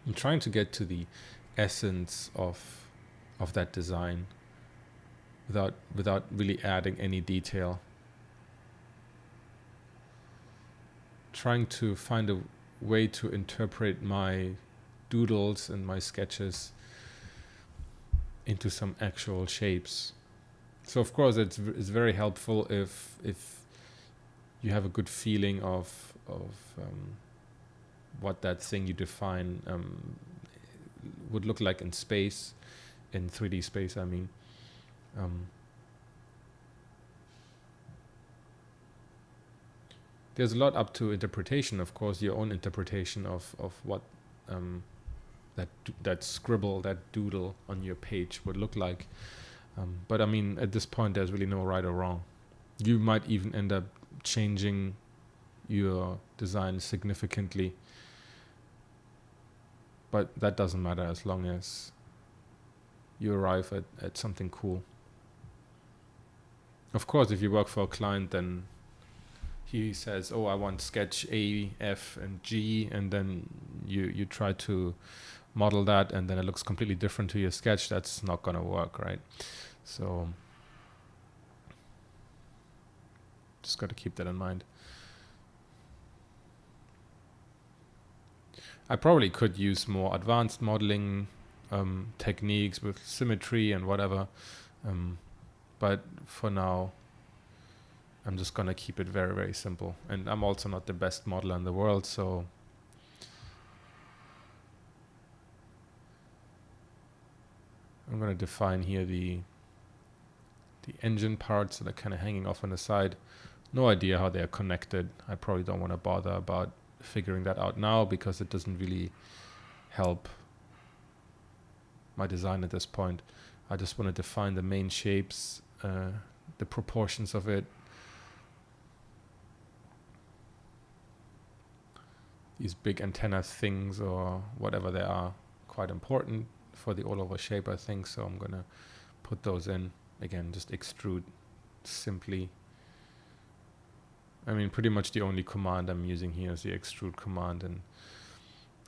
I'm trying to get to the essence of that design without really adding any detail. Trying to find a way to interpret my doodles and my sketches into some actual shapes. So of course it's very helpful if you have a good feeling of what that thing you define would look like in space, in 3D space, I mean. There's a lot up to interpretation, of course, your own interpretation of what that scribble, that doodle on your page would look like. But I mean, at this point, there's really no right or wrong. You might even end up changing your design significantly, but that doesn't matter as long as you arrive at something cool. Of course, if you work for a client, then he says, oh, I want sketch A, F, and G, and then you try to model that, and then it looks completely different to your sketch. That's not going to work, right? So just got to keep that in mind. I probably could use more advanced modeling techniques with symmetry and whatever, but for now I'm just gonna keep it very, very simple. And I'm also not the best modeler in the world, so I'm gonna define here the engine parts that are kind of hanging off on the side. No idea how they are connected. I probably don't want to bother about figuring that out now because it doesn't really help my design at this point. I just want to define the main shapes, the proportions of it. These big antenna things or whatever they are, quite important for the all-over shape, I think. So I'm gonna put those in. Again, just extrude simply. I mean, pretty much the only command I'm using here is the extrude command and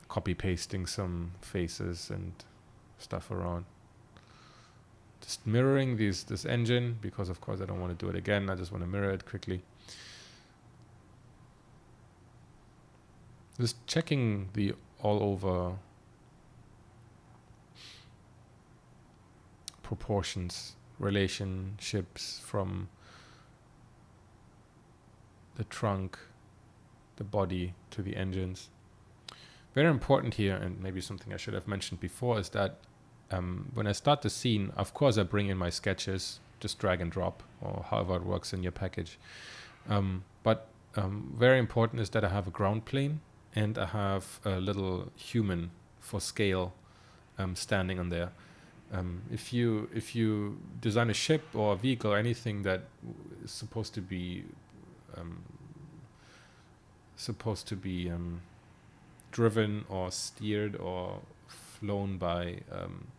copy pasting some faces and stuff around. Just mirroring this engine because of course I don't want to do it again. I just want to mirror it quickly. Just checking the all over proportions, relationships from the trunk, the body to the engines. Very important here, and maybe something I should have mentioned before, is that when I start the scene, of course I bring in my sketches, just drag and drop, or however it works in your package. But very important is that I have a ground plane and I have a little human for scale standing on there. If you design a ship or a vehicle or anything that is supposed to be driven or steered or flown by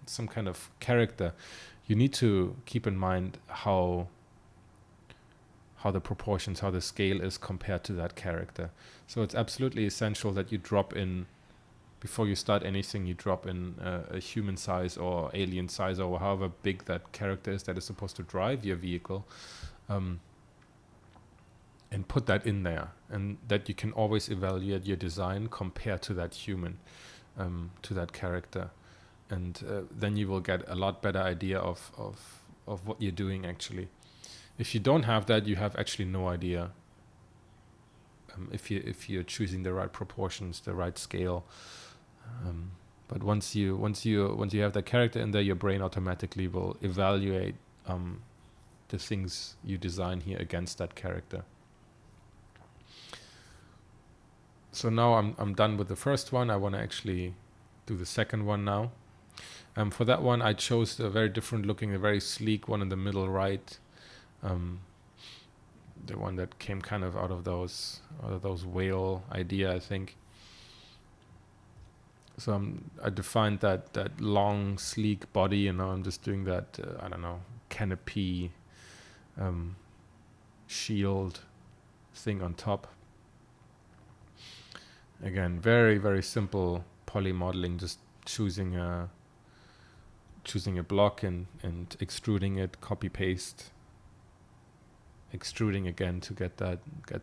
some kind of character, you need to keep in mind how the proportions, how the scale is compared to that character. So it's absolutely essential that you drop in, before you start anything, you drop in a human size or alien size or however big that character is that is supposed to drive your vehicle, and put that in there, and that you can always evaluate your design compared to that human, to that character, and then you will get a lot better idea of what you're doing actually. If you don't have that, you have actually no idea if you're choosing the right proportions, the right scale. But once you have that character in there, your brain automatically will evaluate the things you design here against that character. So now I'm done with the first one. I want to actually do the second one now. For that one, I chose a very different looking, a very sleek one in the middle right. The one that came kind of out of those whale idea, I think. So I defined that long, sleek body, and now I'm just doing that, I don't know, canopy, shield thing on top. Again, very, very simple poly modeling, just choosing a block and extruding it, copy paste, extruding again to get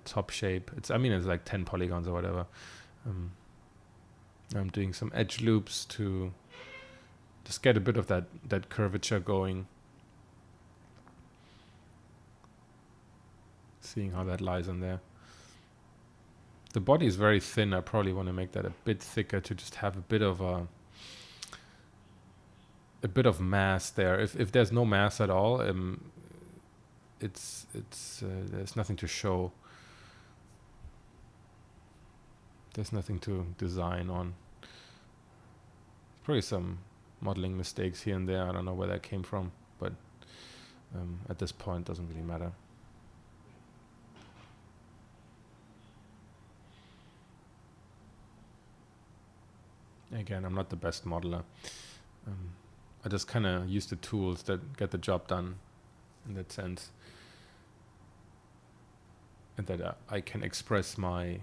top shape. It's like 10 polygons or whatever. I'm doing some edge loops to just get a bit of that curvature going. Seeing how that lies on there. The body is very thin. I probably want to make that a bit thicker to just have a bit of mass there. If there's no mass at all, it's there's nothing to show. There's nothing to design on. Probably some modeling mistakes here and there. I don't know where that came from, but at this point, it doesn't really matter. Again, I'm not the best modeler. I just kind of use the tools that get the job done in that sense, and that I can express my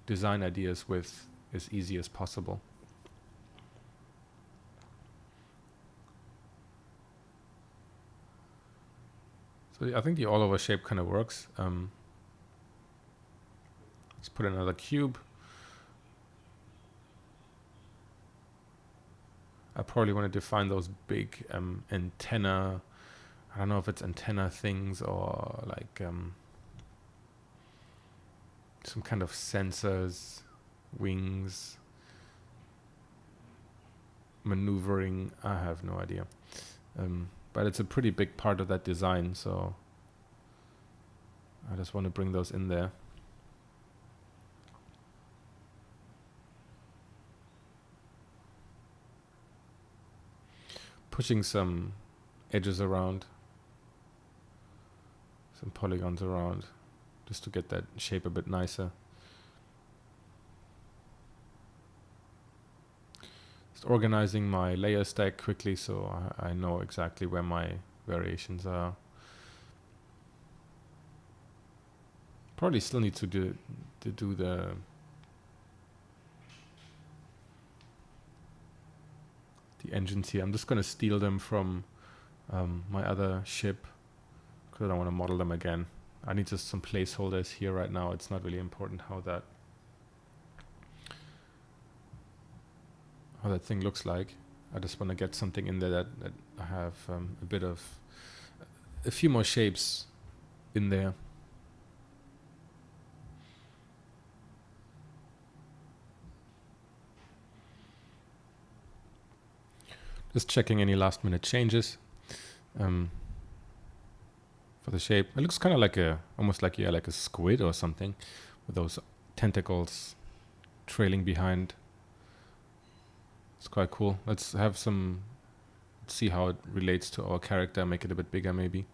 design ideas with as easy as possible. So I think the all-over shape kind of works. Let's put another cube. I probably want to define those big antenna. I don't know if it's antenna things or like some kind of sensors, wings, maneuvering. I have no idea. But it's a pretty big part of that design, so I just want to bring those in there. Pushing some edges around, some polygons around, just to get that shape a bit nicer. Just organizing my layer stack quickly so I know exactly where my variations are. Probably still need to do the engines here. I'm just going to steal them from my other ship because I don't want to model them again. I need just some placeholders here right now. It's not really important how that thing looks like. I just want to get something in there that I have a few more shapes in there. Just checking any last minute changes for the shape. It looks kind of like almost like a squid or something with those tentacles trailing behind. It's quite cool. Let's see how it relates to our character, make it a bit bigger maybe.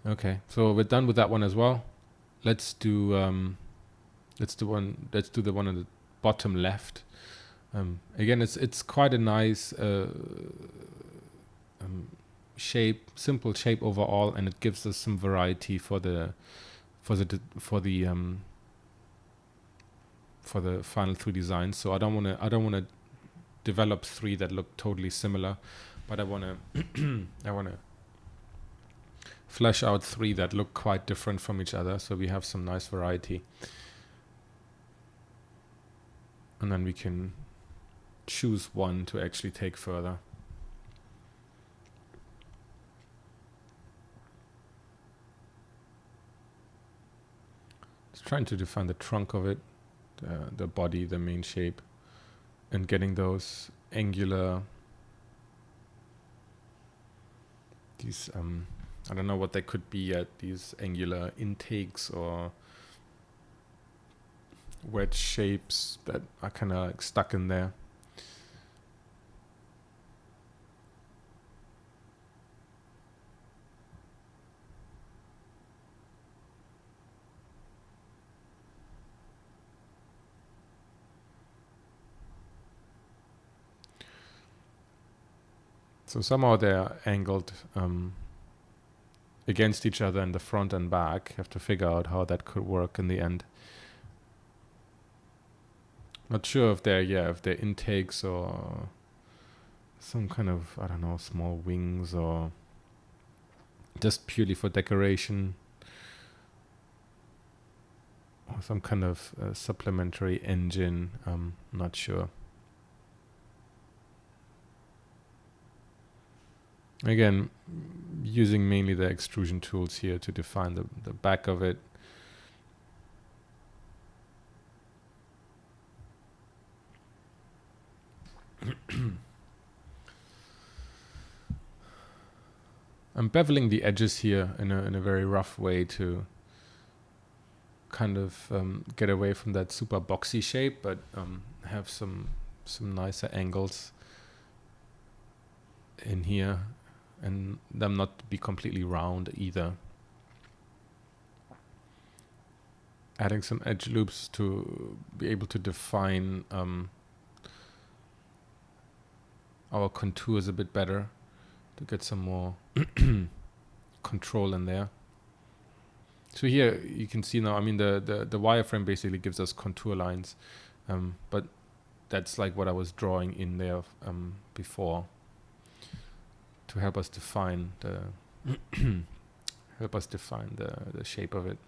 Okay, so we're done with that one as well. Let's do the one on the bottom left. Again, it's quite a nice shape, simple shape overall, and it gives us some variety for the final 3 designs. So I don't want to develop 3 that look totally similar, but I want to flesh out 3 that look quite different from each other, so we have some nice variety, and then we can choose one to actually take further. Just trying to define the trunk of it, the body, the main shape, and getting those angular, these I don't know what they could be yet, these angular intakes or wedge shapes that are kind of like stuck in there. So somehow they're angled against each other in the front and back. Have to figure out how that could work in the end. Not sure if they're intakes or some kind of, I don't know, small wings or just purely for decoration, or some kind of supplementary engine. Not sure. Again, using mainly the extrusion tools here to define the back of it. I'm beveling the edges here in a very rough way to kind of get away from that super boxy shape, but have some nicer angles in here, and them not be completely round either. Adding some edge loops to be able to define our contours a bit better, to get some more control in there. So here you can see now, I mean, the wireframe basically gives us contour lines, but that's like what I was drawing in there before, to help us define the the shape of it,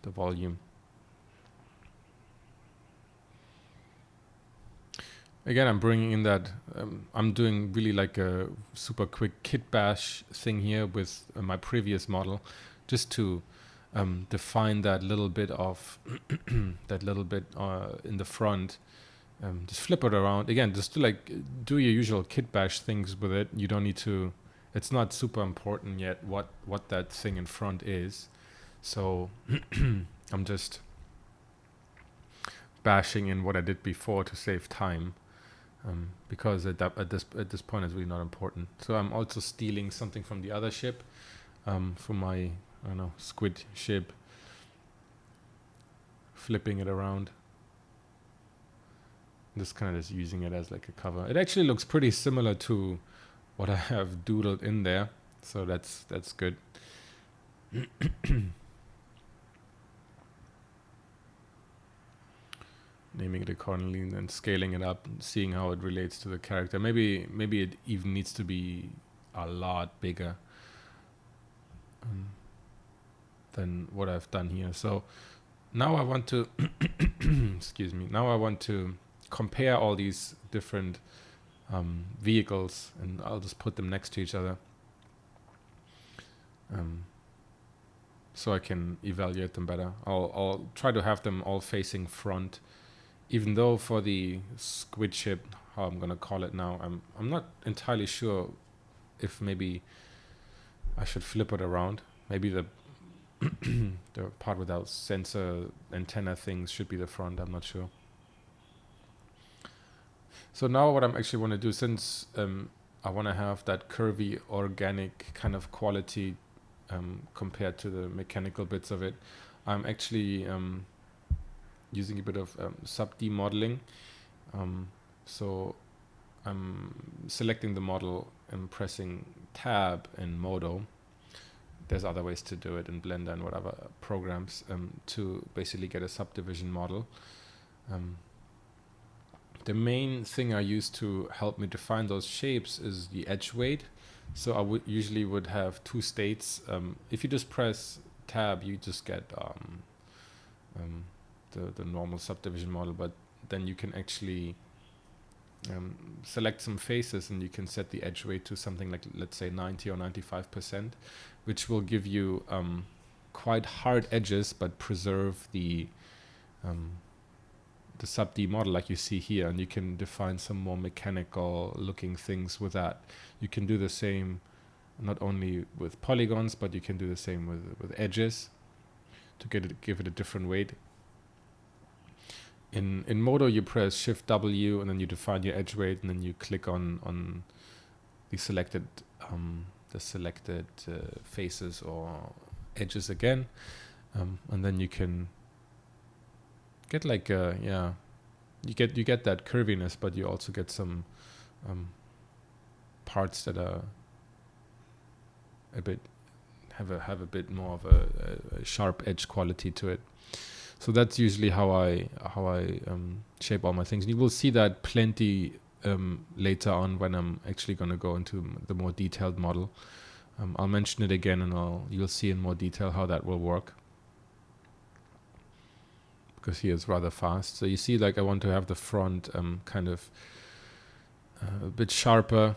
the volume. Again, I'm bringing in that, I'm doing really like a super quick kit bash thing here with my previous model, just to define that little bit of that little bit in the front. Just flip it around again. Just do your usual kit bash things with it. You don't need to. It's not super important yet what that thing in front is. So I'm just bashing in what I did before to save time, because at this point it's really not important. So I'm also stealing something from the other ship, from my, I don't know, squid ship, flipping it around. Just kind of just using it as like a cover. It actually looks pretty similar to what I have doodled in there, so that's good. Naming it accordingly and then scaling it up and seeing how it relates to the character. Maybe it even needs to be a lot bigger than what I've done here. So now I want to excuse me. Now I want to compare all these different vehicles, and I'll just put them next to each other, so I can evaluate them better. I'll try to have them all facing front, even though for the squid ship, how I'm gonna call it now, I'm not entirely sure if maybe I should flip it around. Maybe the the part without sensor antenna things should be the front. I'm not sure. So now what I'm actually want to do, since I want to have that curvy organic kind of quality compared to the mechanical bits of it, I'm actually using a bit of sub-D modeling. So I'm selecting the model and pressing tab in Modo. There's other ways to do it in Blender and whatever programs to basically get a subdivision model. The main thing I use to help me define those shapes is the edge weight. So I usually would have two states. If you just press tab, you just get the normal subdivision model, but then you can actually select some faces and you can set the edge weight to something like, let's say 90 or 95%, which will give you quite hard edges but preserve the sub-D model like you see here, and you can define some more mechanical looking things with that. You can do the same not only with polygons, but you can do the same with edges to give it a different weight. In Modo, you press Shift W and then you define your edge weight, and then you click on the selected faces or edges again, and then you can get like you get that curviness, but you also get some parts that are have a bit more of a sharp edge quality to it. So that's usually how I shape all my things. And you will see that plenty later on when I'm actually going to go into the more detailed model. I'll mention it again, and you'll see in more detail how that will work, because here it's rather fast. So you see, like, I want to have the front kind of a bit sharper.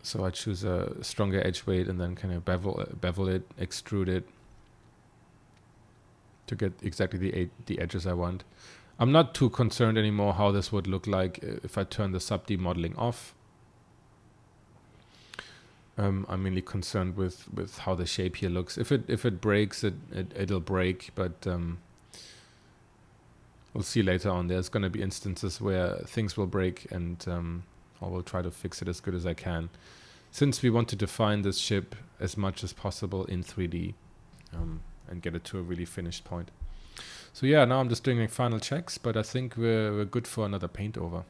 So I choose a stronger edge weight and then kind of bevel it, extrude it to get exactly the edges I want. I'm not too concerned anymore how this would look like if I turn the sub-D modeling off. I'm mainly concerned with how the shape here looks. If it breaks, it'll break, but we'll see later on. There's going to be instances where things will break, and I will try to fix it as good as I can, since we want to define this ship as much as possible in 3D and get it to a really finished point. So yeah, now I'm just doing like final checks, but I think we're good for another paint over.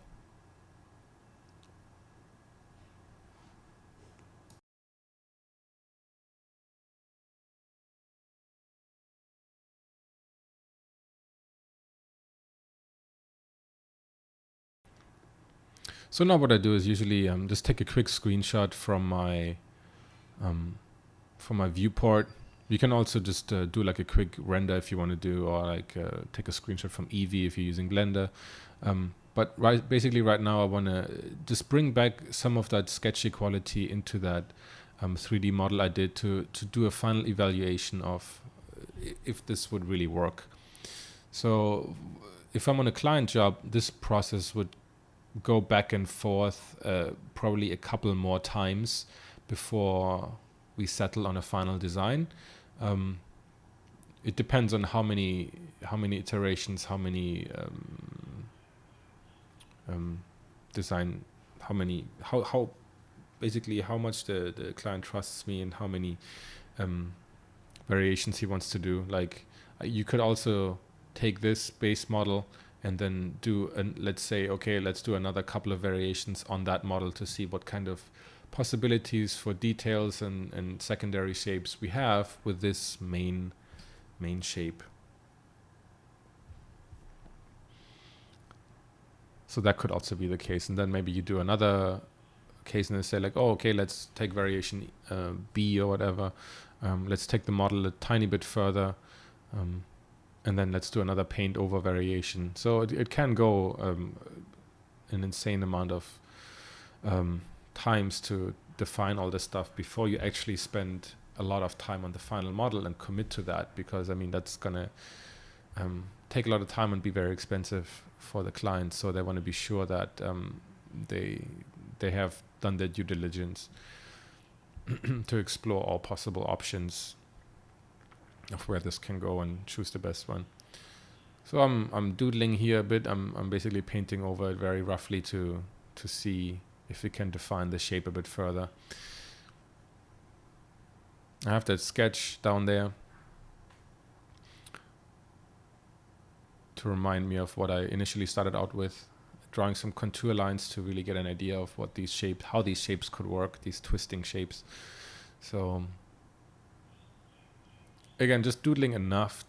So now what I do is usually just take a quick screenshot from my viewport. You can also just do like a quick render if you want to do, or like take a screenshot from Eevee if you're using Blender. But basically right now I want to just bring back some of that sketchy quality into that 3D model I did to do a final evaluation of if this would really work. So if I'm on a client job, this process would go back and forth probably a couple more times before we settle on a final design. It depends on how many iterations, how many design, how basically how much the client trusts me and how many variations he wants to do. Like you could also take this base model and then do, let's say, okay, let's do another couple of variations on that model to see what kind of possibilities for details and secondary shapes we have with this main shape. So that could also be the case. And then maybe you do another case and they say like, oh, okay, let's take variation B or whatever. Let's take the model a tiny bit further. And then let's do another paint over variation. So it can go an insane amount of times to define all this stuff before you actually spend a lot of time on the final model and commit to that, because I mean that's gonna take a lot of time and be very expensive for the client. So they want to be sure that they have done their due diligence to explore all possible options of where this can go and choose the best one. So I'm doodling here a bit. I'm basically painting over it very roughly to see if we can define the shape a bit further. I have that sketch down there to remind me of what I initially started out with, drawing some contour lines to really get an idea of what these shapes, how these shapes could work, these twisting shapes. So again, just doodling enough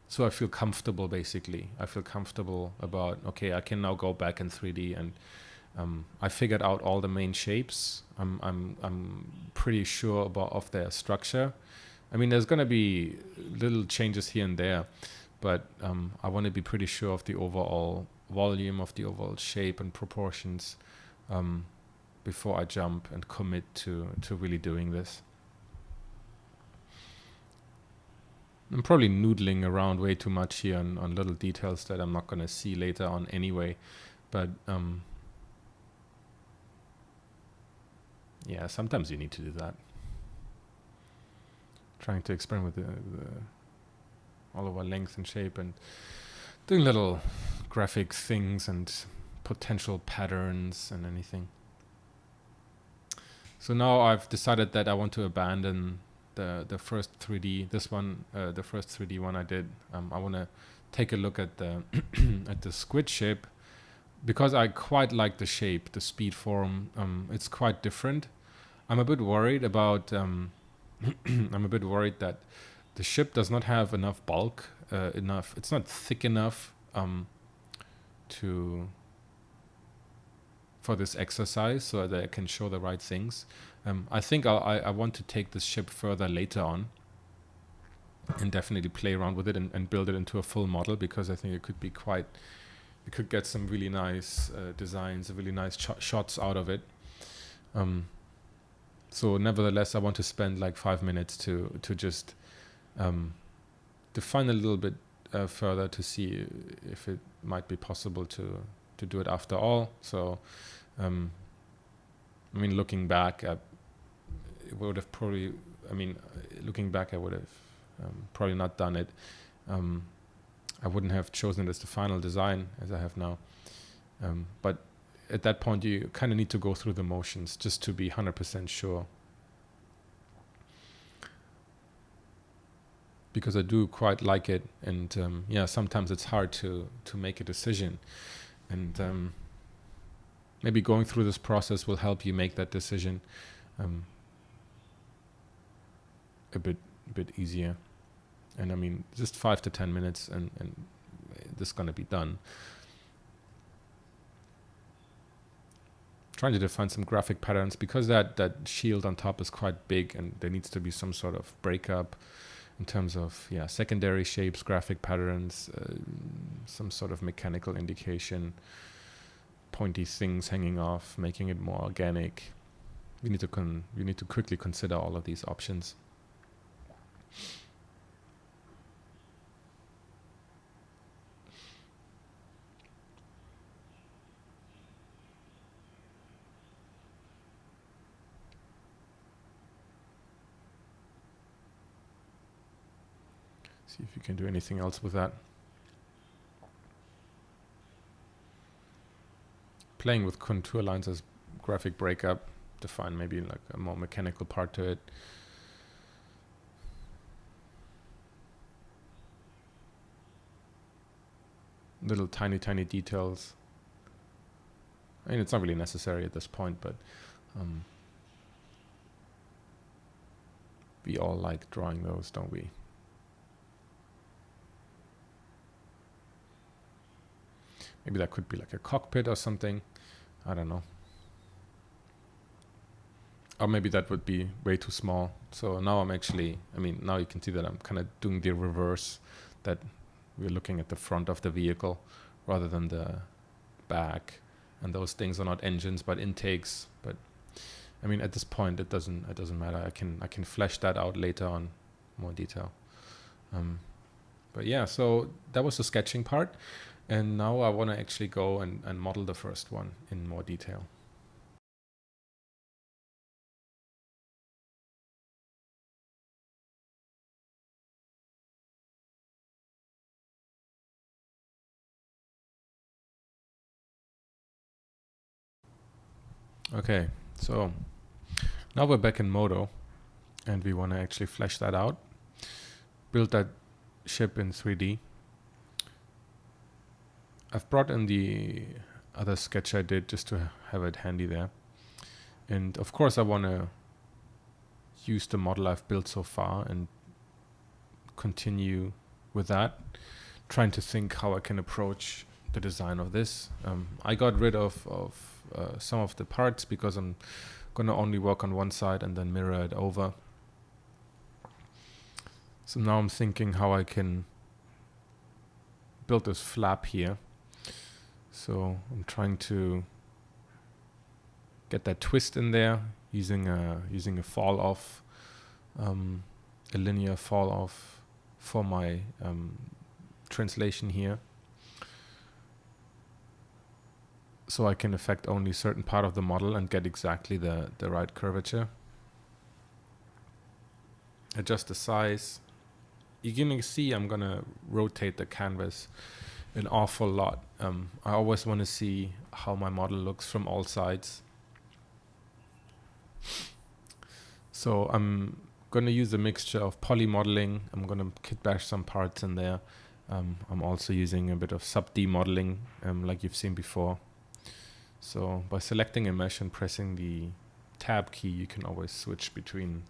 so I feel comfortable. Basically, I feel comfortable about, okay, I can now go back in 3D and I figured out all the main shapes. I'm pretty sure of their structure. I mean, there's gonna be little changes here and there, but I want to be pretty sure of the overall volume, of the overall shape and proportions before I jump and commit to really doing this. I'm probably noodling around way too much here on little details that I'm not going to see later on anyway. But yeah, sometimes you need to do that. Trying to experiment with the all over length and shape and doing little graphic things and potential patterns and anything. So now I've decided that I want to abandon the first 3D, this one, the first 3D one I did. I want to take a look at the at the squid shape, because I quite like the shape, the speed form. It's quite different. I'm a bit worried about I'm a bit worried that the ship does not have enough bulk, it's not thick enough for this exercise, so that I can show the right things. I think I want to take this ship further later on and definitely play around with it and build it into a full model, because I think it could be you could get some really nice designs, really nice shots out of it. So nevertheless, I want to spend like 5 minutes to just define a little bit further to see if it might be possible to do it after all. So I mean, looking back, I would have probably probably not done it. I wouldn't have chosen it as the final design as I have now. But at that point, you kind of need to go through the motions just to be 100% sure. Because I do quite like it, and yeah, sometimes it's hard to make a decision, and maybe going through this process will help you make that decision a bit easier. And I mean, just 5 to 10 minutes, and this is gonna be done. Trying to define some graphic patterns, because that shield on top is quite big, and there needs to be some sort of breakup in terms of secondary shapes, graphic patterns, some sort of mechanical indication, pointy things hanging off, making it more organic. You need to quickly consider all of these options. See if you can do anything else with that. Playing with contour lines as graphic breakup, define maybe like a more mechanical part to it. Little tiny details. I mean, it's not really necessary at this point, but we all like drawing those, don't we? Maybe that could be like a cockpit or something. I don't know. Or maybe that would be way too small. So now I'm actually, I mean, now you can see that I'm kind of doing the reverse, that we're looking at the front of the vehicle rather than the back. And those things are not engines, but intakes. But I mean, at this point, it doesn't matter. I can flesh that out later on, more detail. But yeah, so that was the sketching part. And now I want to actually go and model the first one in more detail. Okay, so now we're back in Modo, and we want to actually flesh that out, build that ship in 3D. I've brought in the other sketch I did just to have it handy there. And of course I want to use the model I've built so far and continue with that, trying to think how I can approach the design of this. I got rid of some of the parts because I'm going to only work on one side and then mirror it over. So now I'm thinking how I can build this flap here. So I'm trying to get that twist in there using a fall off, a linear fall off for my translation here. So I can affect only a certain part of the model and get exactly the right curvature. Adjust the size. You're gonna see I'm gonna rotate the canvas an awful lot. I always want to see how my model looks from all sides. So I'm gonna use a mixture of poly modeling. I'm gonna kit bash some parts in there. I'm also using a bit of sub-D modeling, like you've seen before. So by selecting a mesh and pressing the tab key, you can always switch between,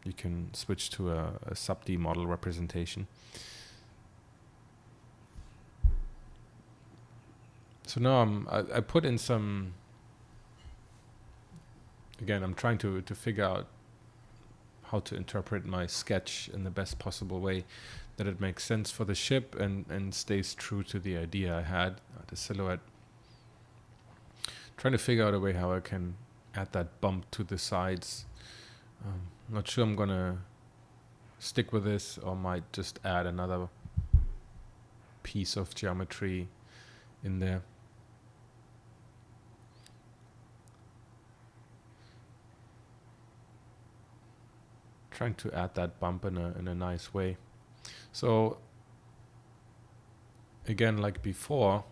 you can switch to a sub-D model representation. So now I put in some, again, I'm trying to figure out how to interpret my sketch in the best possible way, that it makes sense for the ship and stays true to the idea I had, the silhouette. Trying to figure out a way how I can add that bump to the sides. Not sure I'm gonna stick with this or might just add another piece of geometry in there. Trying to add that bump in a nice way. So again, like before,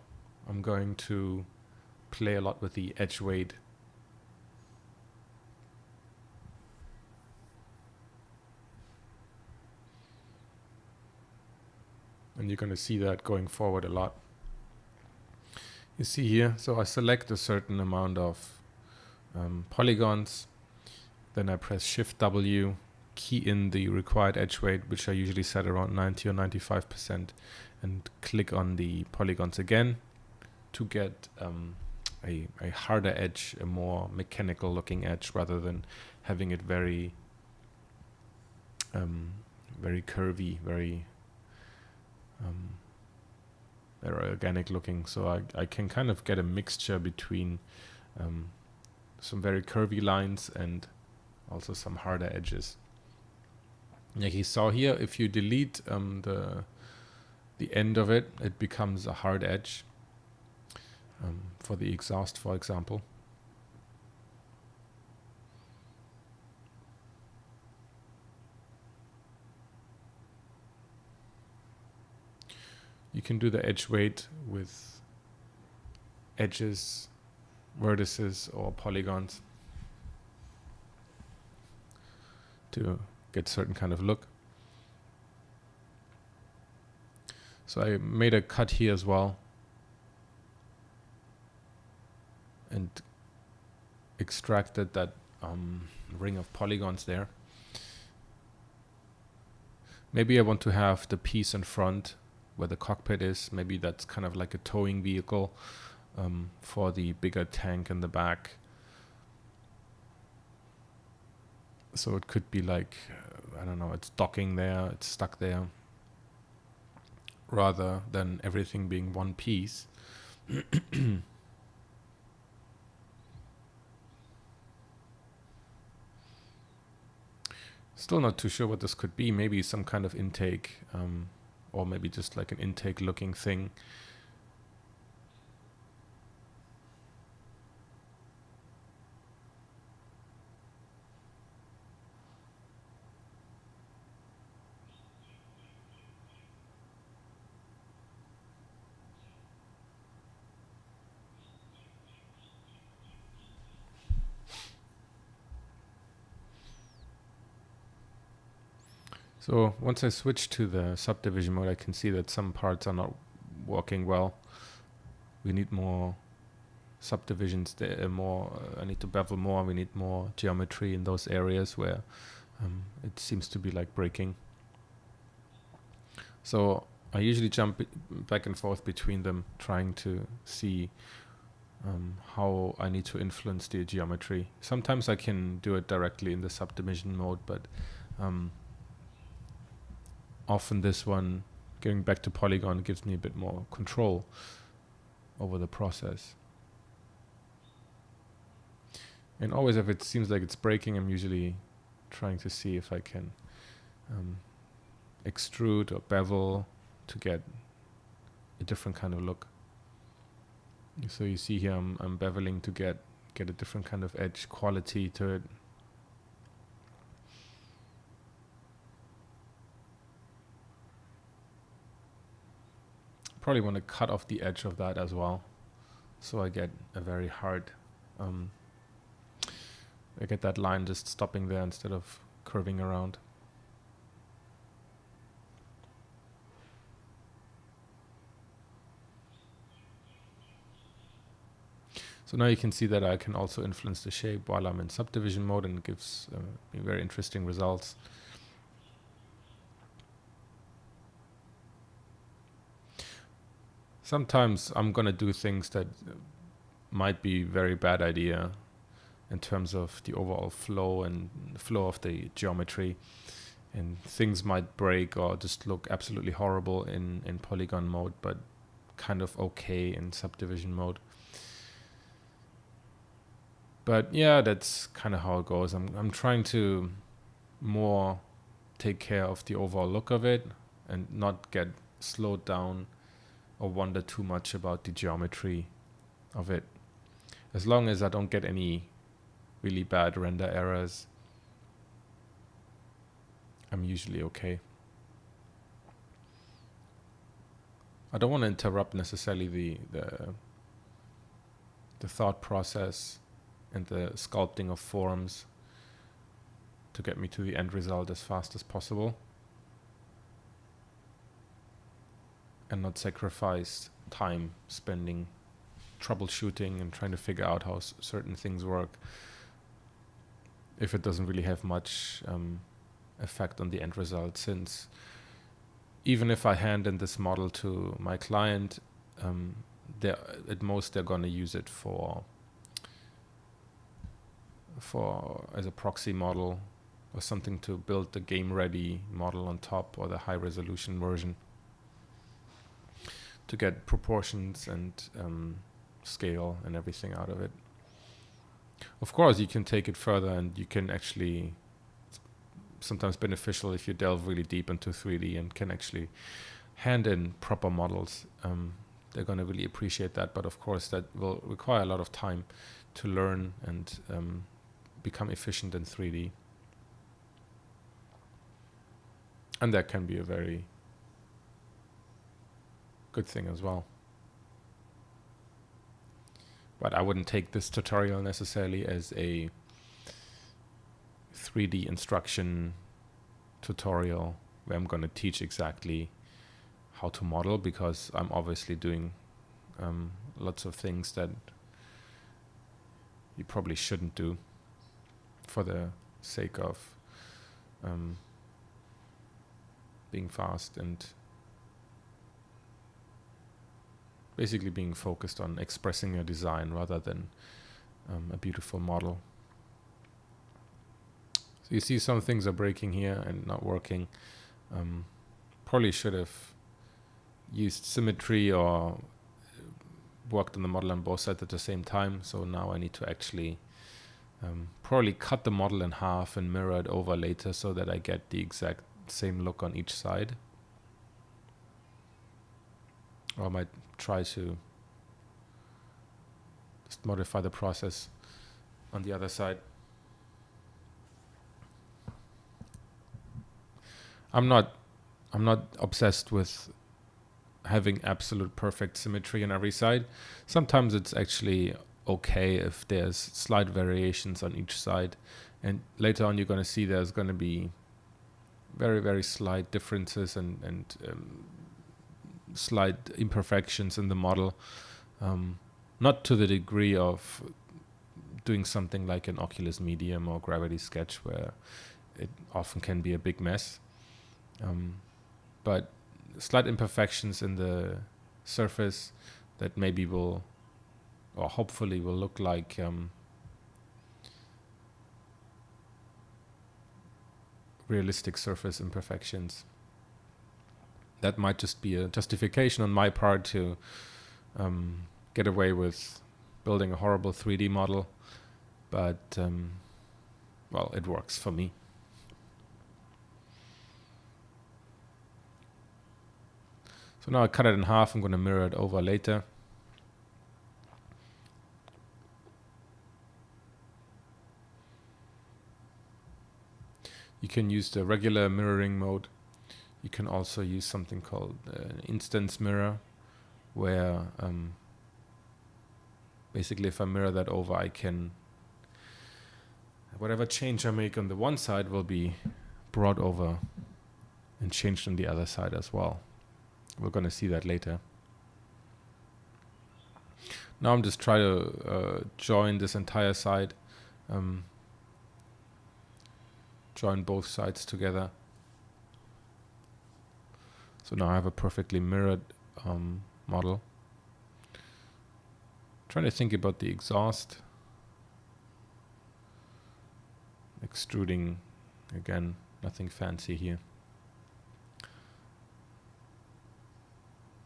I'm going to play a lot with the edge weight. And you're going to see that going forward a lot. You see here, so I select a certain amount of polygons, then I press Shift W, key in the required edge weight, which I usually set around 90 or 95%, and click on the polygons again to get a harder edge, a more mechanical looking edge, rather than having it very curvy, very organic looking. So I can kind of get a mixture between some very curvy lines and also some harder edges. Like you saw here, if you delete the end of it, it becomes a hard edge for the exhaust, for example. You can do the edge weight with edges, vertices, or polygons to get certain kind of look. So I made a cut here as well and extracted that ring of polygons there. Maybe I want to have the piece in front where the cockpit is. Maybe that's kind of like a towing vehicle for the bigger tank in the back. So it could be like, I don't know, it's docking there, it's stuck there, rather than everything being one piece. Still not too sure what this could be. Maybe some kind of intake, or maybe just like an intake looking thing. So once I switch to the subdivision mode, I can see that some parts are not working well. We need more subdivisions there, I need to bevel more. We need more geometry in those areas where it seems to be like breaking. So I usually jump back and forth between them, trying to see how I need to influence the geometry. Sometimes I can do it directly in the subdivision mode, but often this one, going back to polygon, gives me a bit more control over the process. And always if it seems like it's breaking, I'm usually trying to see if I can extrude or bevel to get a different kind of look. So you see here I'm beveling to get a different kind of edge quality to it. Probably want to cut off the edge of that as well, so I get a very hard I get that line just stopping there instead of curving around. So now you can see that I can also influence the shape while I'm in subdivision mode, and it gives very interesting results. Sometimes I'm gonna do things that might be very bad idea in terms of the overall flow and flow of the geometry, and things might break or just look absolutely horrible in polygon mode, but kind of okay in subdivision mode. But yeah, that's kind of how it goes. I'm trying to more take care of the overall look of it and not get slowed down or wonder too much about the geometry of it. As long as I don't get any really bad render errors, I'm usually okay. I don't want to interrupt necessarily the thought process and the sculpting of forms to get me to the end result as fast as possible, and not sacrifice time spending troubleshooting and trying to figure out how certain things work if it doesn't really have much effect on the end result, since even if I hand in this model to my client, at most they're going to use it for as a proxy model or something to build the game ready model on top, or the high resolution version, to get proportions and scale and everything out of it. Of course, you can take it further and you can actually sometimes beneficial if you delve really deep into 3D and can actually hand in proper models. They're going to really appreciate that, but of course that will require a lot of time to learn and become efficient in 3D. And that can be a very good thing as well. But I wouldn't take this tutorial necessarily as a 3D instruction tutorial where I'm going to teach exactly how to model, because I'm obviously doing lots of things that you probably shouldn't do for the sake of being fast and basically being focused on expressing your design rather than a beautiful model. So you see some things are breaking here and not working. Probably should have used symmetry or worked on the model on both sides at the same time. So now I need to actually probably cut the model in half and mirror it over later so that I get the exact same look on each side. Or I might try to just modify the process on the other side. I'm not obsessed with having absolute perfect symmetry on every side. Sometimes it's actually okay if there's slight variations on each side, and later on you're going to see there's going to be very, very slight differences and slight imperfections in the model, not to the degree of doing something like an Oculus Medium or Gravity Sketch where it often can be a big mess, but slight imperfections in the surface that maybe will, or hopefully will, look like realistic surface imperfections. That might just be a justification on my part to get away with building a horrible 3D model, but well, it works for me. So now I cut it in half. I'm going to mirror it over later. You can use the regular mirroring mode. You can also use something called an instance mirror, where basically if I mirror that over, I can, whatever change I make on the one side will be brought over and changed on the other side as well. We're going to see that later. Now I'm just trying to join this entire side, join both sides together. So now I have a perfectly mirrored model. Trying to think about the exhaust. Extruding, again, nothing fancy here.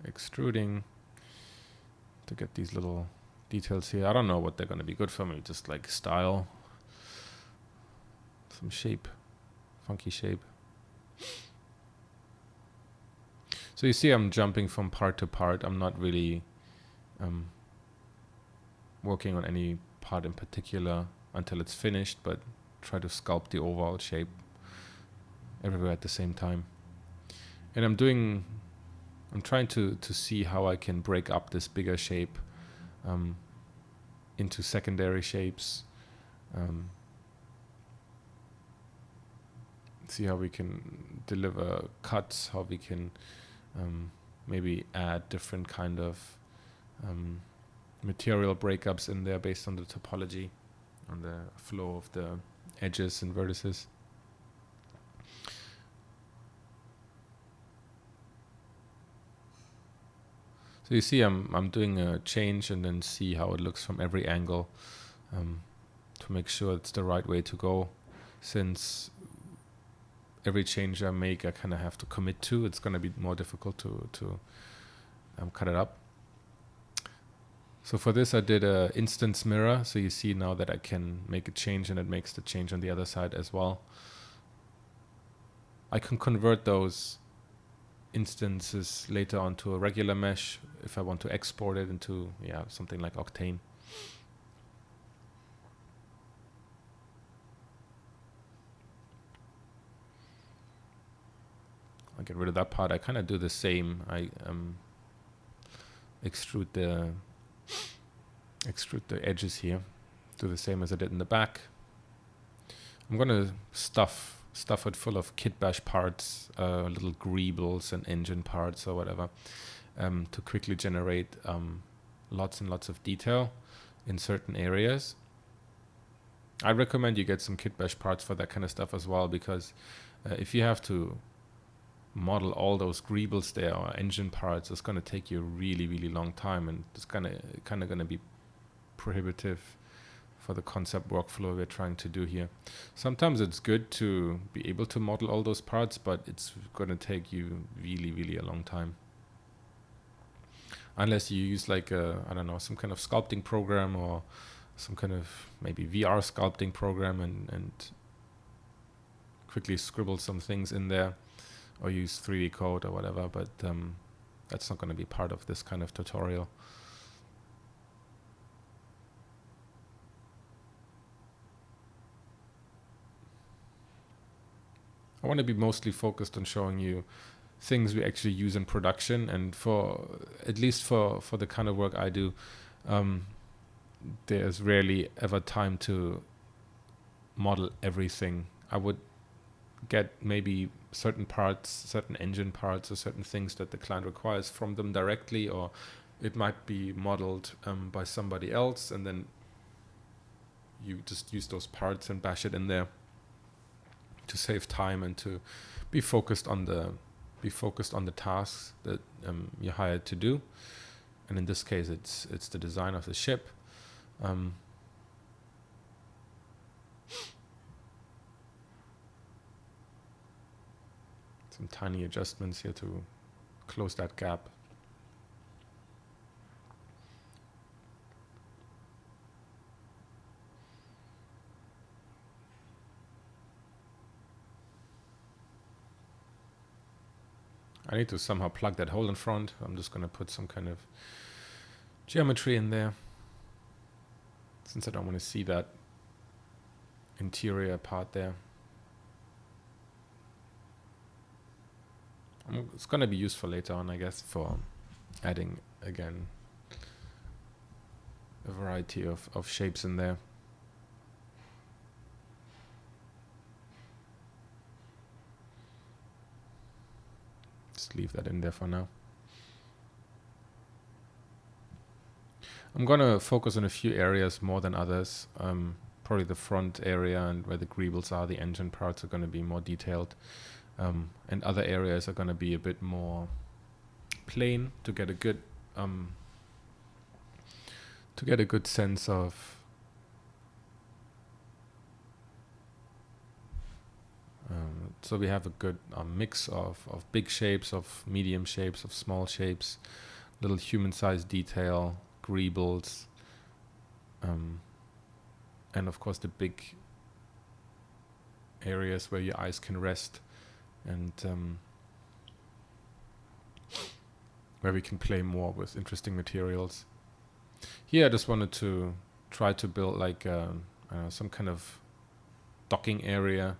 Extruding to get these little details here. I don't know what they're going to be good for me, just like style, some shape, funky shape. So you see I'm jumping from part to part. I'm not really working on any part in particular until it's finished, but try to sculpt the overall shape everywhere at the same time. And I'm trying to see how I can break up this bigger shape into secondary shapes. See how we can deliver cuts, how we can maybe add different kind of material breakups in there based on the topology, on the flow of the edges and vertices. So you see I'm doing a change and then see how it looks from every angle to make sure it's the right way to go. Since every change I make I kind of have to commit to, it's going to be more difficult to cut it up. So for this I did a instance mirror, so you see now that I can make a change and it makes the change on the other side as well. I can convert those instances later onto a regular mesh if I want to export it into something like Octane. I'll get rid of that part. I kind of do the same. I extrude the edges here. Do the same as I did in the back. I'm gonna stuff it full of kit bash parts, little greebles and engine parts or whatever, to quickly generate lots and lots of detail in certain areas. I recommend you get some kit bash parts for that kind of stuff as well, because if you have to model all those greebles there or engine parts, it's going to take you a really, really long time, and it's kind of going to be prohibitive for the concept workflow we're trying to do here. Sometimes it's good to be able to model all those parts, but it's going to take you really, really a long time. Unless you use like I don't know, some kind of sculpting program or some kind of maybe VR sculpting program and quickly scribble some things in there, or use 3D code or whatever, but that's not going to be part of this kind of tutorial. I want to be mostly focused on showing you things we actually use in production, and for at least for the kind of work I do, there's rarely ever time to model everything. I would get maybe certain parts, certain engine parts, or certain things that the client requires from them directly, or it might be modeled by somebody else, and then you just use those parts and bash it in there to save time and to be focused on the tasks that you're hired to do. And in this case, it's the design of the ship. Some tiny adjustments here to close that gap. I need to somehow plug that hole in front. I'm just going to put some kind of geometry in there, since I don't want to see that interior part there. It's going to be useful later on, I guess, for adding, again, a variety of shapes in there. Just leave that in there for now. I'm going to focus on a few areas more than others. Probably the front area and where the greebles are, the engine parts are going to be more detailed. And other areas are going to be a bit more plain to get a good sense of so we have a good mix of big shapes, of medium shapes, of small shapes, little human-sized detail, greebles, and of course the big areas where your eyes can rest, and where we can play more with interesting materials. Here I just wanted to try to build like some kind of docking area.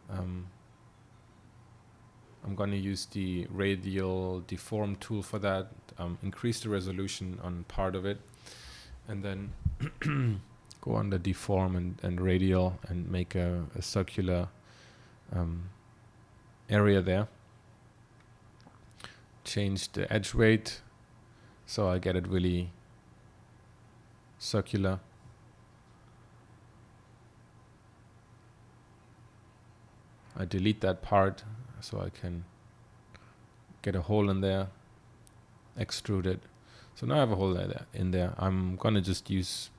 I'm going to use the radial deform tool for that, increase the resolution on part of it, and then go on the deform and radial and make a circular area there. Change the edge weight so I get it really circular. I delete that part so I can get a hole in there, extrude it. So now I have a hole in there. I'm gonna just use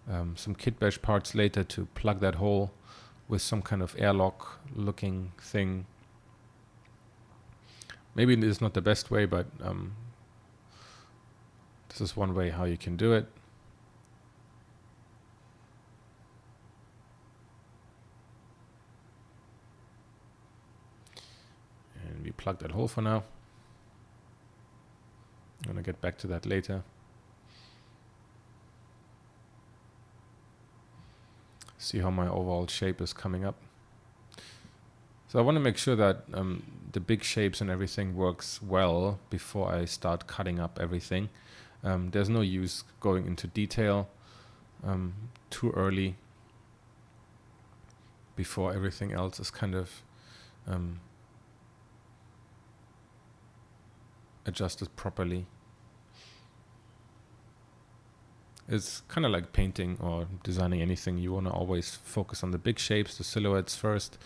some kit bash parts later to plug that hole with some kind of airlock looking thing. Maybe it is not the best way, but this is one way how you can do it. unplug that hole for now. I'm gonna get back to that later. See how my overall shape is coming up. So I want to make sure that the big shapes and everything works well before I start cutting up everything. There's no use going into detail too early before everything else is kind of adjusted properly. It's kind of like painting or designing anything. You want to always focus on the big shapes, the silhouettes first.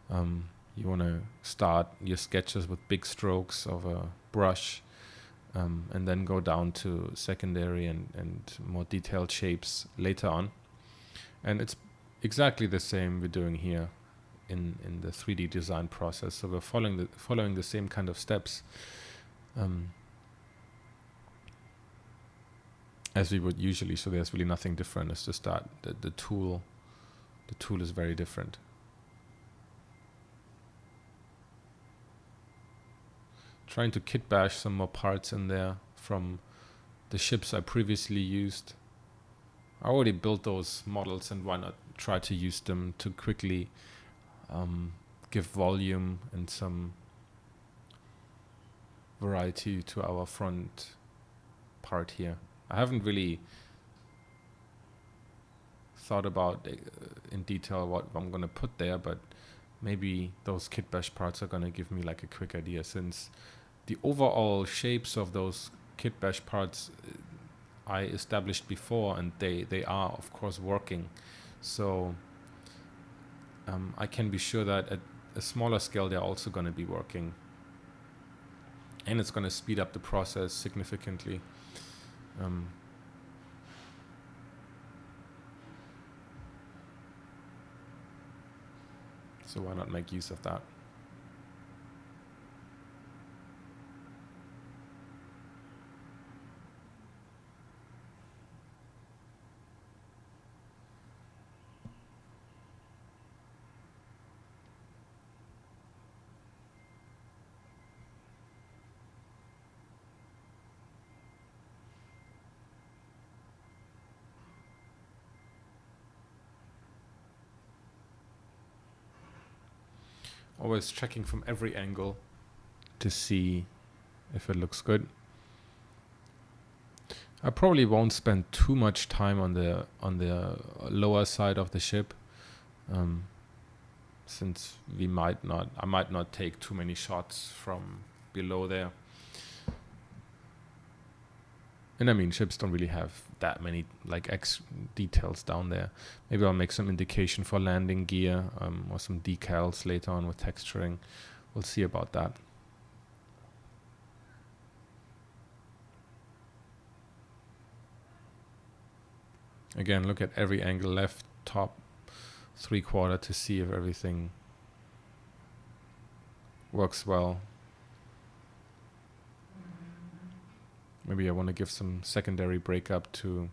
You want to start your sketches with big strokes of a brush, and then go down to secondary and more detailed shapes later on. And it's exactly the same we're doing here in the 3D design process. So we're following the same kind of steps as we would usually. So there's really nothing different. It's just that the tool is very different. Trying to kit bash some more parts in there from the ships I previously used. I already built those models, and why not try to use them to quickly give volume and some variety to our front part here. I haven't really thought about in detail what I'm going to put there, but maybe those kit bash parts are going to give me like a quick idea, since the overall shapes of those kit bash parts I established before, and they are of course working. So I can be sure that at a smaller scale they're also going to be working, and it's going to speed up the process significantly. So why not make use of that? Always checking from every angle to see if it looks good. I probably won't spend too much time on the lower side of the ship, since I might not take too many shots from below there. And I mean, ships don't really have that many like details down there. Maybe I'll make some indication for landing gear, or some decals later on with texturing. We'll see about that. Again, look at every angle, left, top, 3/4, to see if everything works well. Maybe I want to give some secondary breakup to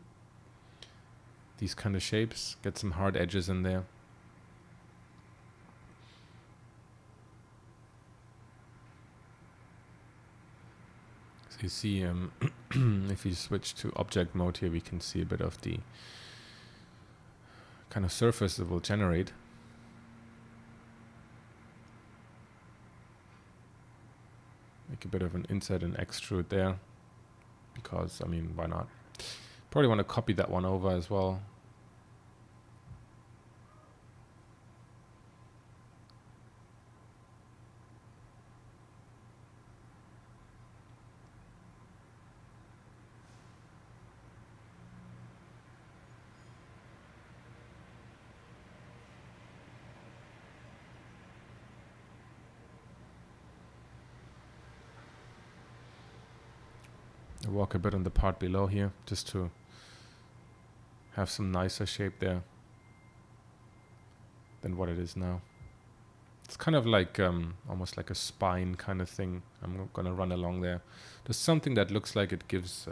these kind of shapes, get some hard edges in there. So you see, if you switch to object mode here, we can see a bit of the kind of surface it will generate. Make a bit of an insert and extrude there, because, I mean, why not? Probably want to copy that one over as well. I walk a bit on the part below here, just to have some nicer shape there than what it is now. It's kind of like almost like a spine kind of thing. I'm going to run along there. There's something that looks like it gives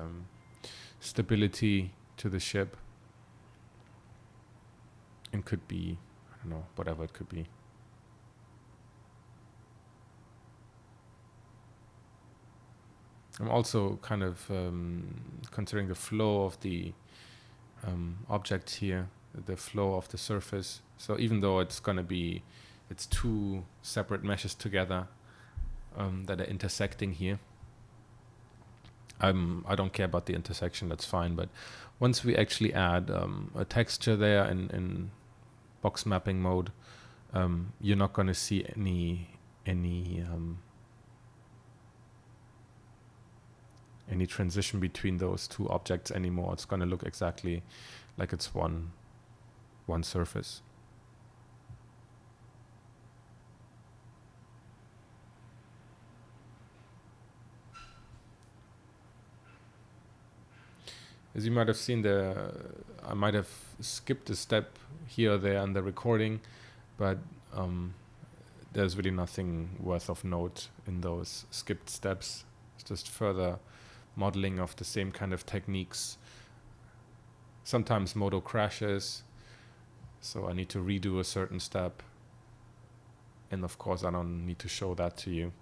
stability to the ship. And could be, I don't know, whatever it could be. I'm also kind of considering the flow of the objects here, the flow of the surface. So even though it's two separate meshes together that are intersecting here, I don't care about the intersection, that's fine. But once we actually add a texture there in box mapping mode, you're not going to see any transition between those two objects anymore. It's going to look exactly like it's one surface. As you might have seen, I might have skipped a step here or there in the recording, but there's really nothing worth of note in those skipped steps. It's just further modeling of the same kind of techniques. Sometimes Modo crashes, so I need to redo a certain step. And of course, I don't need to show that to you.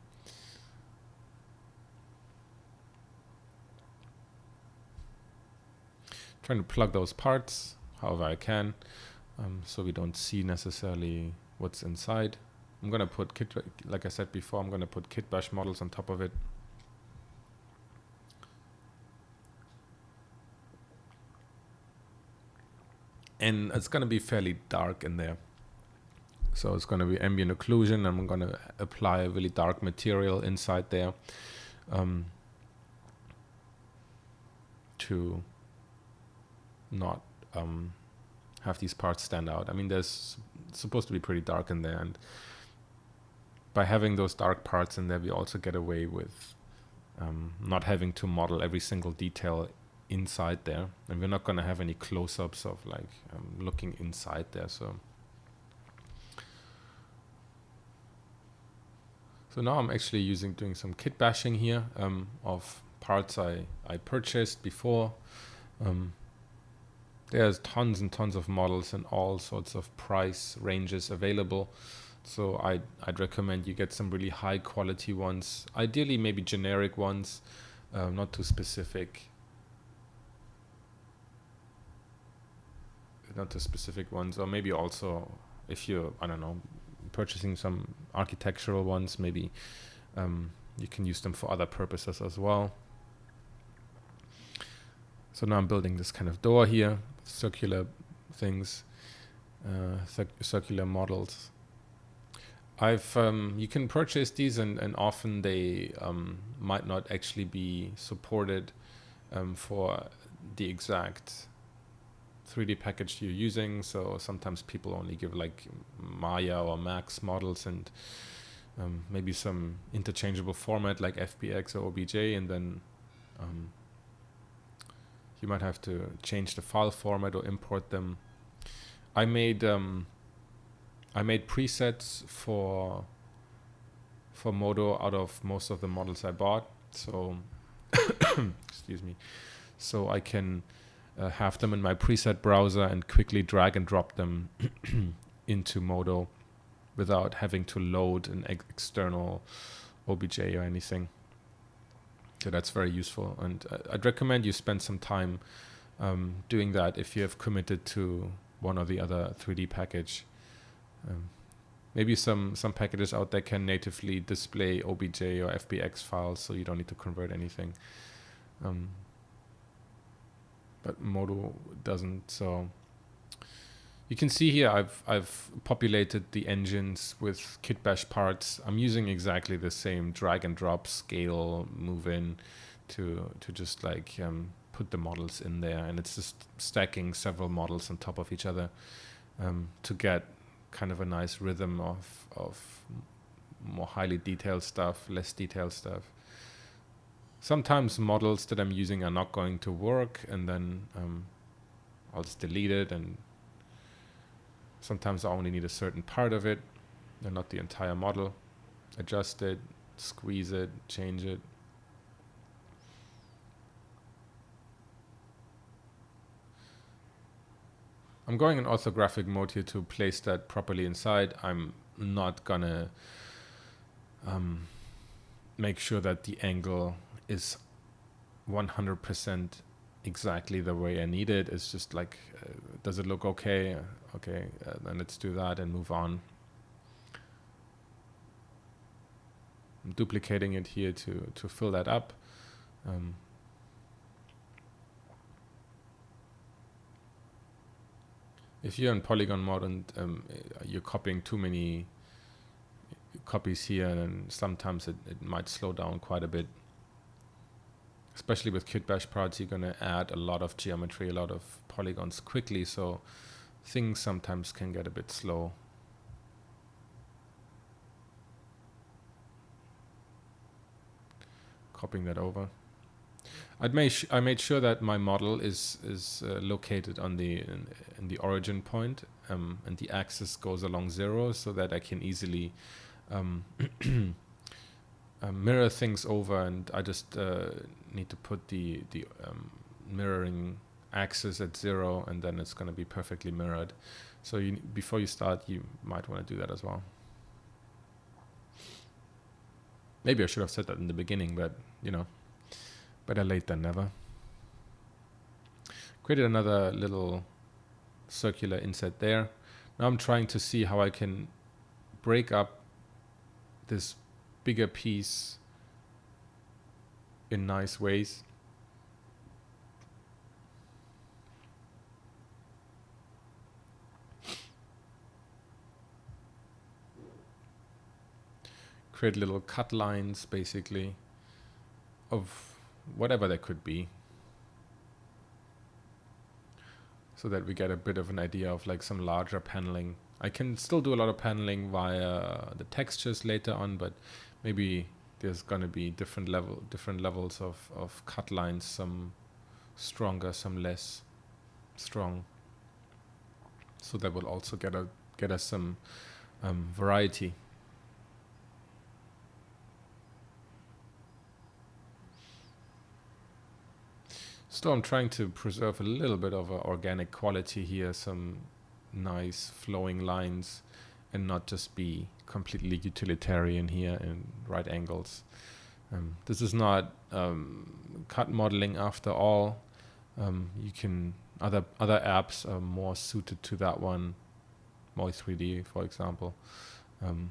Trying to plug those parts however I can, so we don't see necessarily what's inside. I'm going to put like I said before, I'm going to put kit bash models on top of it. And it's going to be fairly dark in there. So it's going to be ambient occlusion. I'm going to apply a really dark material inside there to not have these parts stand out. I mean, there's supposed to be pretty dark in there, and by having those dark parts in there, we also get away with not having to model every single detail inside there, and we're not going to have any close-ups of like looking inside there. So now I'm actually doing some kit bashing here of parts I purchased before. There's tons and tons of models and all sorts of price ranges available. So I'd recommend you get some really high quality ones. Ideally, maybe generic ones, not too specific. Not too specific ones, or maybe also if you're, I don't know, purchasing some architectural ones, maybe you can use them for other purposes as well. So now I'm building this kind of door here, circular things, circular models. You can purchase these, and often they might not actually be supported for the exact 3D package you're using. So sometimes people only give like Maya or Max models and maybe some interchangeable format like FBX or OBJ, and then you might have to change the file format or import them. I made presets for Modo out of most of the models I bought. So excuse me. So I can have them in my preset browser and quickly drag and drop them into Modo without having to load an external OBJ or anything. So that's very useful, and I'd recommend you spend some time doing that if you have committed to one or the other 3D package. Maybe some packages out there can natively display OBJ or FBX files, so you don't need to convert anything. But Modo doesn't. So you can see here I've populated the engines with kit bash parts. I'm using exactly the same drag and drop scale move in to just like put the models in there, and it's just stacking several models on top of each other to get kind of a nice rhythm of more highly detailed stuff, less detailed stuff. Sometimes models that I'm using are not going to work, and then I'll just delete it, and sometimes I only need a certain part of it and not the entire model. Adjust it, squeeze it, change it. I'm going in orthographic mode here to place that properly inside. I'm not gonna make sure that the angle is 100% exactly the way I need it. It's just like, does it look okay? Okay, then let's do that and move on. I'm duplicating it here to fill that up. If you're in polygon mode and you're copying too many copies here, then sometimes it might slow down quite a bit. Especially with Kit Bash parts, you're going to add a lot of geometry, a lot of polygons quickly, so things sometimes can get a bit slow. Copying that over. I made sure that my model is located on in the origin point, and the axis goes along 0, so that I can easily mirror things over, and I just need to put the mirroring axis at 0, and then it's going to be perfectly mirrored. So before you start, you might want to do that as well. Maybe I should have said that in the beginning, but you know, better late than never. Created another little circular inset there. Now I'm trying to see how I can break up this bigger piece in nice ways. Create little cut lines, basically, of whatever they could be, so that we get a bit of an idea of like some larger paneling. I can still do a lot of paneling via the textures later on, but maybe there's going to be different levels of cut lines, some stronger, some less strong. So that will also get us some variety. Still, I'm trying to preserve a little bit of organic quality here, some nice flowing lines, and not just be completely utilitarian here in right angles. This is not cut modeling after all. You can other apps are more suited to that one. Moi3D, for example. I'm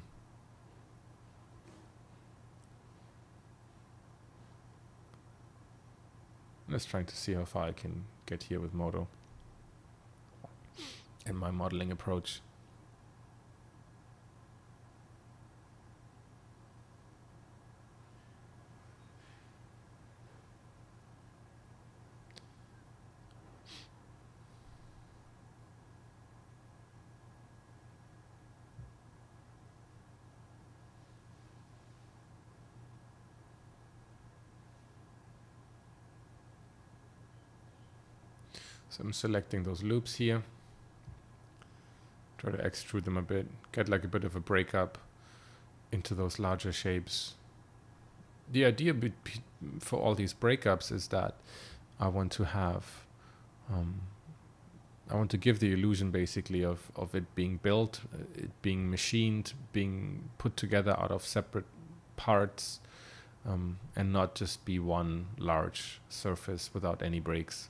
just trying to see how far I can get here with Modo and my modeling approach. So I'm selecting those loops here, try to extrude them a bit, get like a bit of a breakup into those larger shapes. The idea for all these breakups is that I want to have, I want to give the illusion basically of it being built, it being machined, being put together out of separate parts, and not just be one large surface without any breaks.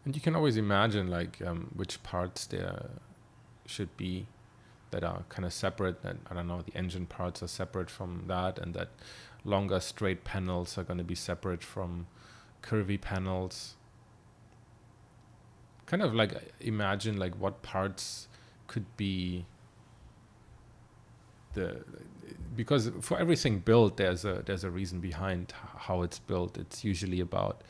And you can always imagine like which parts there should be that are kind of separate. And I don't know, the engine parts are separate from that, and that longer straight panels are going to be separate from curvy panels. Kind of like imagine like what parts could be because for everything built there's a reason behind how it's built. It's usually about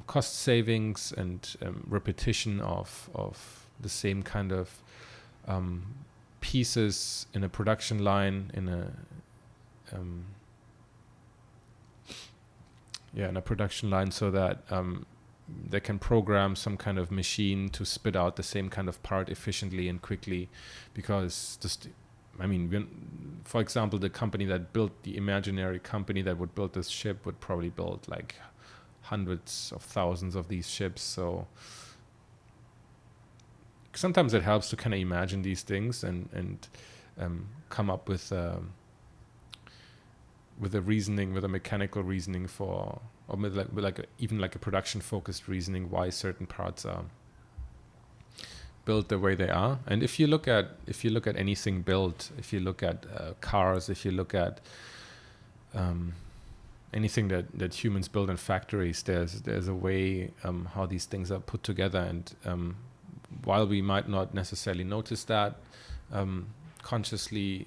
cost savings and repetition of the same kind of pieces in a production line, in a production line, so that they can program some kind of machine to spit out the same kind of part efficiently and quickly. Because for example, the company that built the imaginary company that would build this ship would probably build like hundreds of thousands of these ships. So sometimes it helps to kind of imagine these things and come up with with a reasoning, with a mechanical reasoning for, or even like a production focused reasoning why certain parts are built the way they are. And if you look at anything built, if you look at cars, if you look at anything that humans build in factories, there's a way how these things are put together. And while we might not necessarily notice that consciously,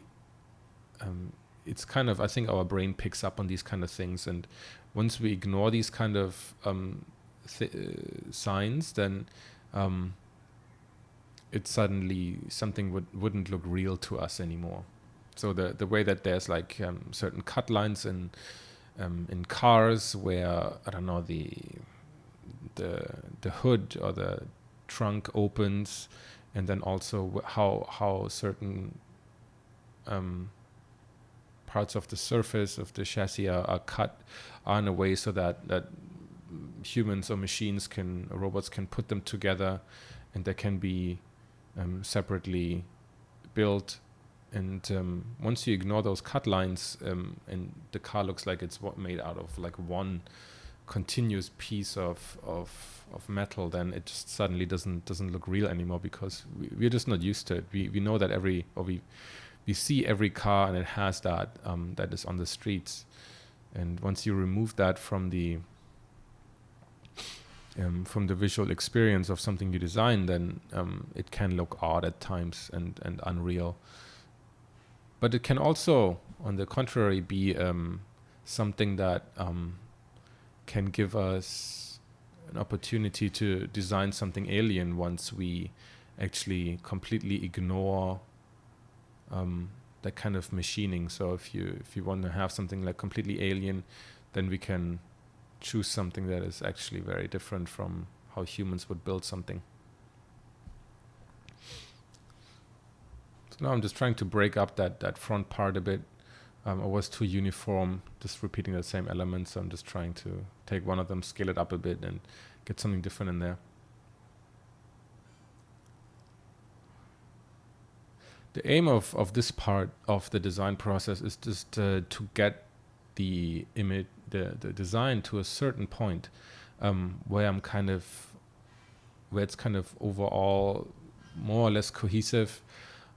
it's kind of, I think our brain picks up on these kind of things, and once we ignore these kind of signs, then it suddenly, something wouldn't look real to us anymore. So the way that there's like certain cut lines in cars where, I don't know, the hood or the trunk opens, and then also how certain parts of the surface of the chassis are cut in a way so that humans or machines or robots can put them together, and they can be separately built. And once you ignore those cut lines, and the car looks like it's made out of like one continuous piece of metal, then it just suddenly doesn't look real anymore, because we're just not used to it. We know that we see every car, and it has that is on the streets. And once you remove that from the visual experience of something you design, then it can look odd at times and unreal. But it can also, on the contrary, be something that can give us an opportunity to design something alien once we actually completely ignore that kind of machining. So if you want to have something like completely alien, then we can choose something that is actually very different from how humans would build something. So now I'm just trying to break up that front part a bit. It was too uniform, just repeating the same elements. So I'm just trying to take one of them, scale it up a bit, and get something different in there. The aim of this part of the design process is just to get the image, the design to a certain point where it's kind of overall more or less cohesive,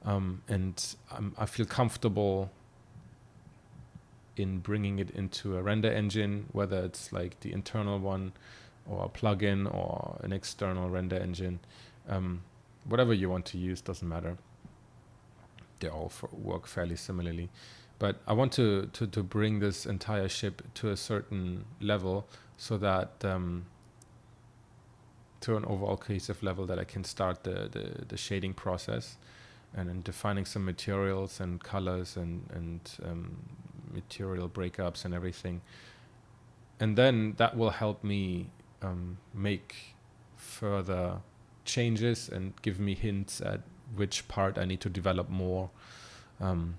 and I feel comfortable in bringing it into a render engine, whether it's like the internal one or a plugin or an external render engine. Whatever you want to use, doesn't matter. They all work fairly similarly. But I want to bring this entire ship to a certain level, so that to an overall cohesive level, that I can start the shading process, and then defining some materials and colors and material breakups and everything. And then that will help me make further changes and give me hints at which part I need to develop more, and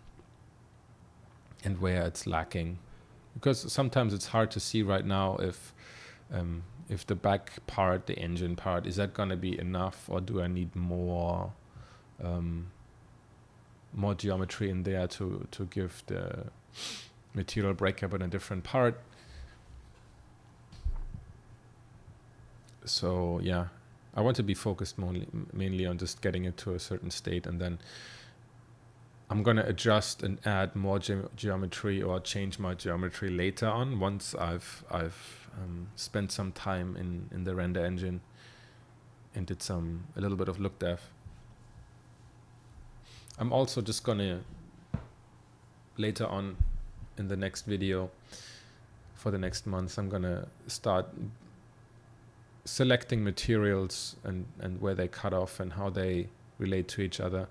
where it's lacking. Because sometimes it's hard to see right now if the back part, the engine part, is that going to be enough, or do I need more geometry in there to give the material breakup in a different part. So yeah, I want to be focused mainly on just getting it to a certain state, and then I'm going to adjust and add more geometry or change my geometry later on, once I've spent some time in the render engine and did a little bit of look dev. I'm also just going to, later on in the next video for the next month, I'm going to start selecting materials and where they cut off and how they relate to each other,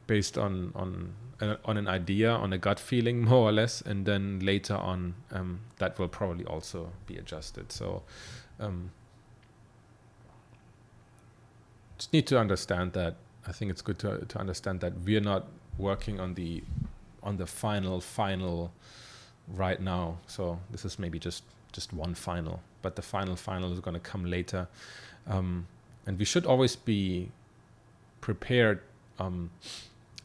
based on an idea, on a gut feeling, more or less, and then later on that will probably also be adjusted. So just need to understand that. I think it's good to understand that we're not working on the final right now. So this is maybe just one final, but the final is going to come later, and we should always be prepared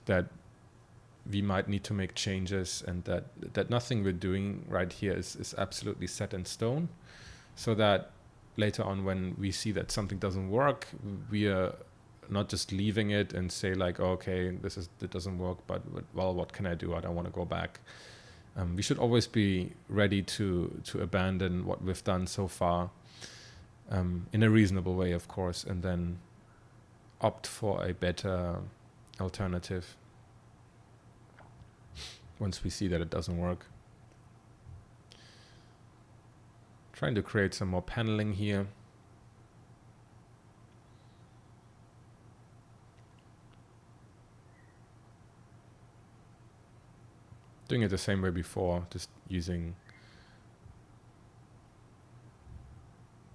that we might need to make changes, and that nothing we're doing right here is absolutely set in stone, so that later on when we see that something doesn't work, we are not just leaving it and say like, oh, okay, it doesn't work, but well, what can I do? I don't want to go back. We should always be ready to abandon what we've done so far, in a reasonable way, of course, and then opt for a better alternative once we see that it doesn't work. Trying to create some more paneling here. Doing it the same way before, just using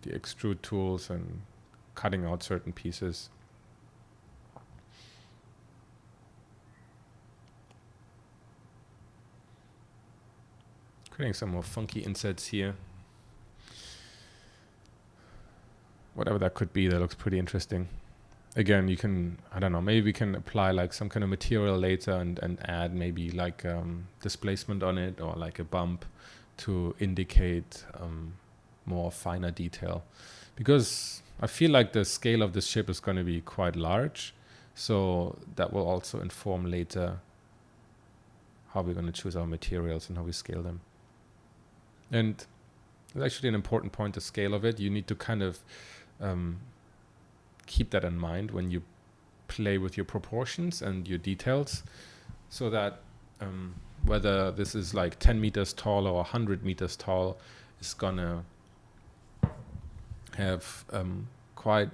the extrude tools and cutting out certain pieces. Creating some more funky insets here. Whatever that could be, that looks pretty interesting. Again, you can, I don't know, maybe we can apply like some kind of material later and add maybe like displacement on it, or like a bump to indicate more finer detail. Because I feel like the scale of this ship is going to be quite large, so that will also inform later how we're going to choose our materials and how we scale them. And it's actually an important point, the scale of it. You need to kind of keep that in mind when you play with your proportions and your details, so that whether this is like 10 meters tall or 100 meters tall is gonna have quite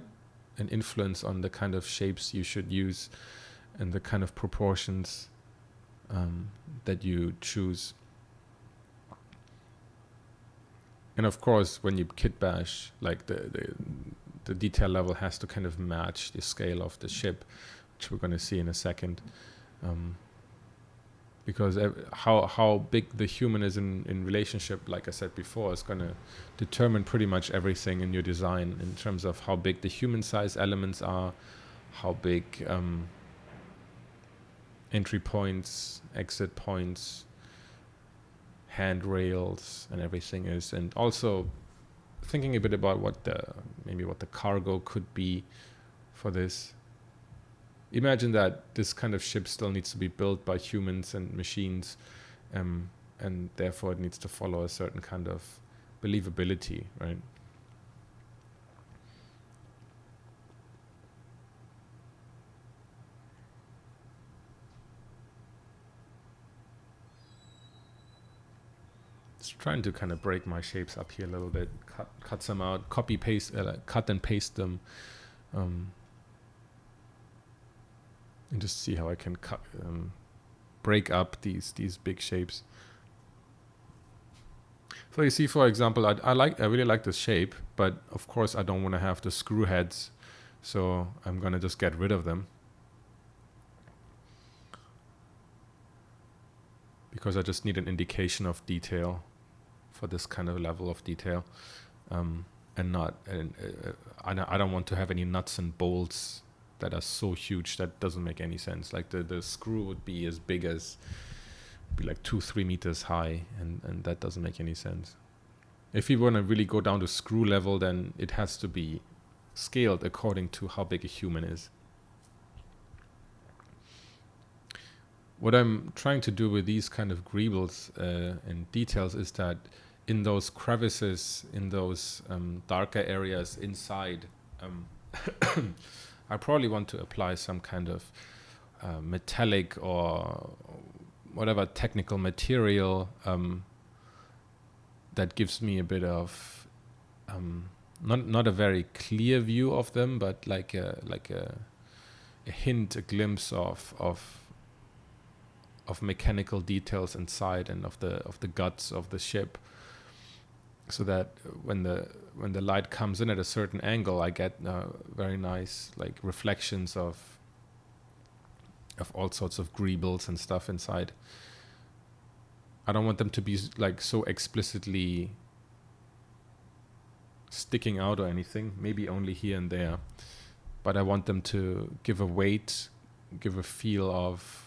an influence on the kind of shapes you should use and the kind of proportions that you choose. And of course, when you kit bash, like the detail level has to kind of match the scale of the ship, which we're going to see in a second. Because how big the human is in relationship, like I said before, is going to determine pretty much everything in your design, in terms of how big the human size elements are, how big entry points, exit points, handrails and everything is, and also thinking a bit about what the cargo could be for this. Imagine that this kind of ship still needs to be built by humans and machines, and therefore it needs to follow a certain kind of believability, right? Trying to kind of break my shapes up here a little bit, cut some out, copy paste, cut and paste them, and just see how I can break up these big shapes. So you see, for example, I really like this shape, but of course I don't want to have the screw heads, so I'm gonna just get rid of them, because I just need an indication of detail for this kind of level of detail, and I don't want to have any nuts and bolts that are so huge that doesn't make any sense. Like the screw would be as big as, be like 2-3 meters high, and that doesn't make any sense. If you want to really go down to screw level, then it has to be scaled according to how big a human is. What I'm trying to do with these kind of greebles and details is that in those crevices, in those darker areas inside, I probably want to apply some kind of metallic or whatever technical material that gives me a bit of not a very clear view of them, but like a hint, a glimpse of mechanical details inside and of the guts of the ship, so that when the light comes in at a certain angle, I get very nice like reflections of all sorts of greebles and stuff inside. I don't want them to be like so explicitly sticking out or anything, maybe only here and there, but I want them to give a weight, give a feel of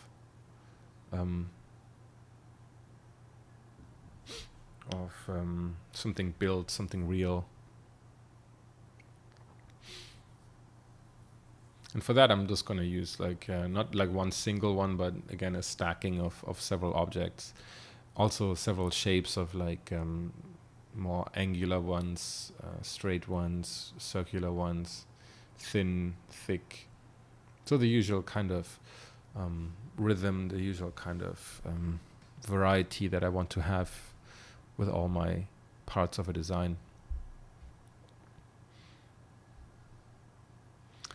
something built, something real. And for that, I'm just going to use like not like one single one, but again a stacking of several objects. Also several shapes of like more angular ones, straight ones, circular ones, thin, thick. So the usual kind of rhythm, the usual kind of variety that I want to have with all my parts of a design.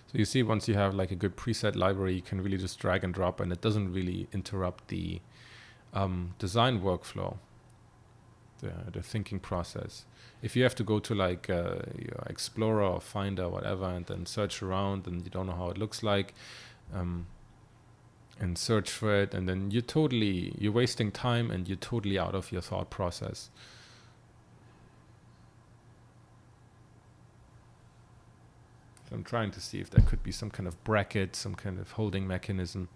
So you see, once you have like a good preset library, you can really just drag and drop, and it doesn't really interrupt the design workflow, the thinking process. If you have to go to like your Explorer or Finder or whatever, and then search around, and you don't know how it looks like, and search for it, and then you're wasting time, and you're totally out of your thought process. So I'm trying to see if there could be some kind of bracket, some kind of holding mechanism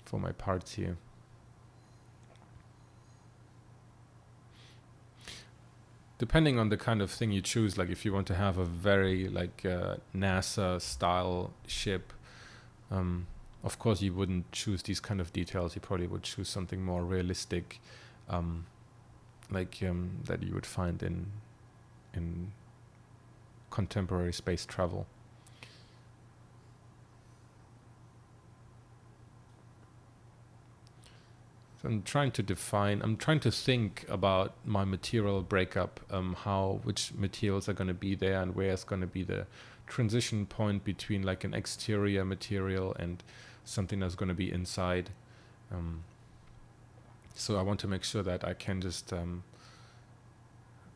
for my parts here. Depending on the kind of thing you choose, like if you want to have a very like NASA style ship, of course you wouldn't choose these kind of details. You probably would choose something more realistic, like that you would find in contemporary space travel. So I'm trying to think about my material breakup, which materials are going to be there, and where is going to be the transition point between like an exterior material and something that's going to be inside. So I want to make sure that I can just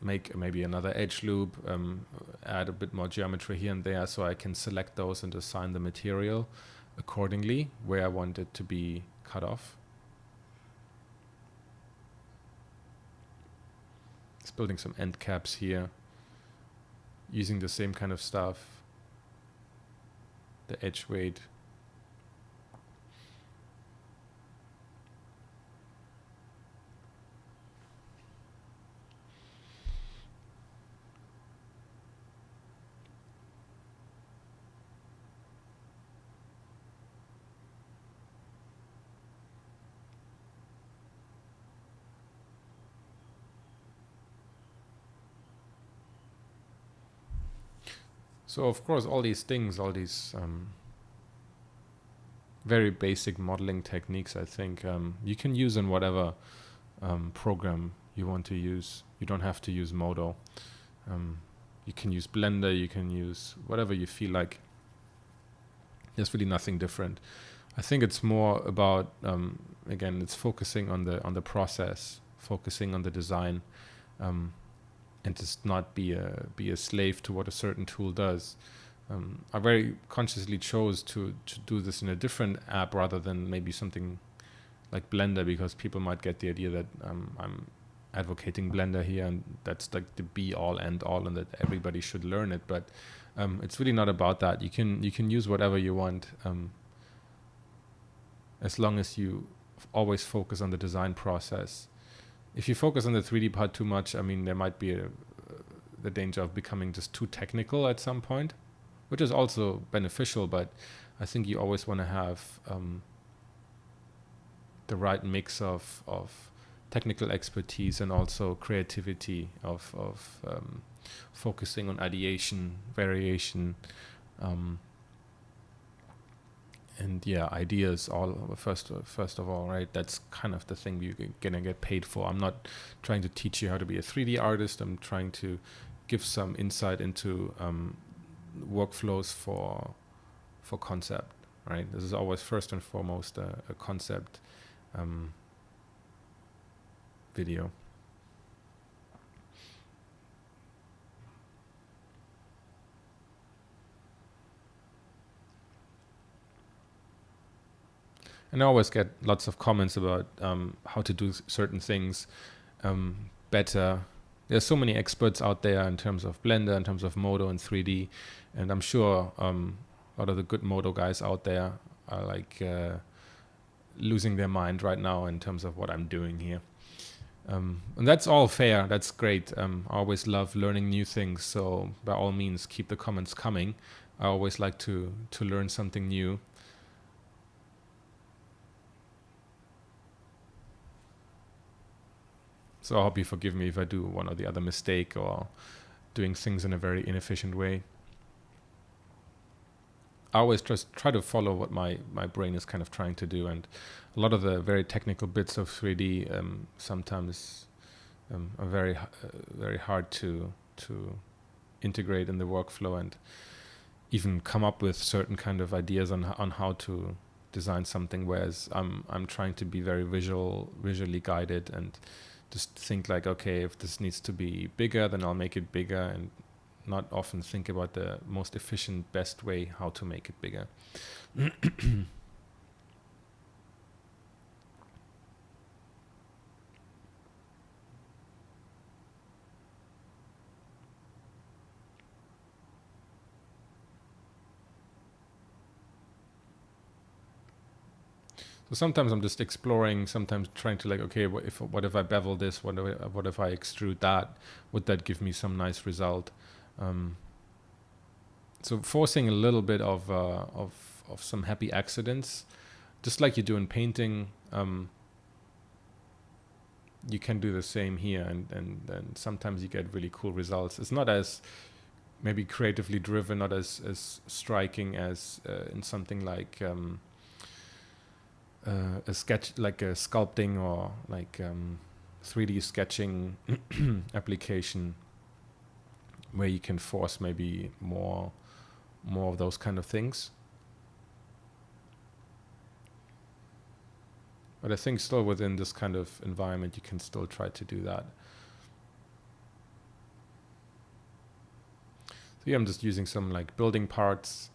make maybe another edge loop, add a bit more geometry here and there, so I can select those and assign the material accordingly where I want it to be cut off. It's building some end caps here, using the same kind of stuff, the edge weight. So of course, all these things, all these very basic modeling techniques, I think you can use in whatever program you want to use. You don't have to use Modo. You can use Blender, you can use whatever you feel like. There's really nothing different. I think it's more about, again, it's focusing on the process, focusing on the design, and just not be a slave to what a certain tool does. I very consciously chose to do this in a different app rather than maybe something like Blender, because people might get the idea that I'm advocating Blender here, and that's like the be all end all, and that everybody should learn it. But it's really not about that. You can use whatever you want, as long as you always focus on the design process. If you focus on the 3D part too much, I mean, there might be the danger of becoming just too technical at some point, which is also beneficial, but I think you always want to have the right mix of technical expertise and also creativity, of focusing on ideation, variation, and ideas all first of all, right? That's kind of the thing you're gonna get paid for. I'm not trying to teach you how to be a 3D artist. I'm trying to give some insight into workflows for concept, right? This is always first and foremost a concept video. And I always get lots of comments about how to do certain things better. There's so many experts out there in terms of Blender, in terms of Modo and 3D, and I'm sure a lot of the good Modo guys out there are like losing their mind right now in terms of what I'm doing here. And that's all fair. That's great. I always love learning new things. So by all means, keep the comments coming. I always like to learn something new. So I hope you forgive me if I do one or the other mistake or doing things in a very inefficient way. I always just try to follow what my brain is kind of trying to do, and a lot of the very technical bits of 3D sometimes are very hard to integrate in the workflow and even come up with certain kind of ideas on how to design something. Whereas I'm trying to be very visually guided and just think like, okay, if this needs to be bigger, then I'll make it bigger, and not often think about the most efficient, best way how to make it bigger. So sometimes I'm just exploring, sometimes trying to like, okay, what if I bevel this? What if I extrude that? Would that give me some nice result? So forcing a little bit of some happy accidents, just like you do in painting. You can do the same here, and sometimes you get really cool results. It's not as maybe creatively driven, not as striking as in something like a sketch, like a sculpting or like 3D sketching application, where you can force maybe more of those kind of things. But I think still within this kind of environment, you can still try to do that. So here I'm just using some like building parts,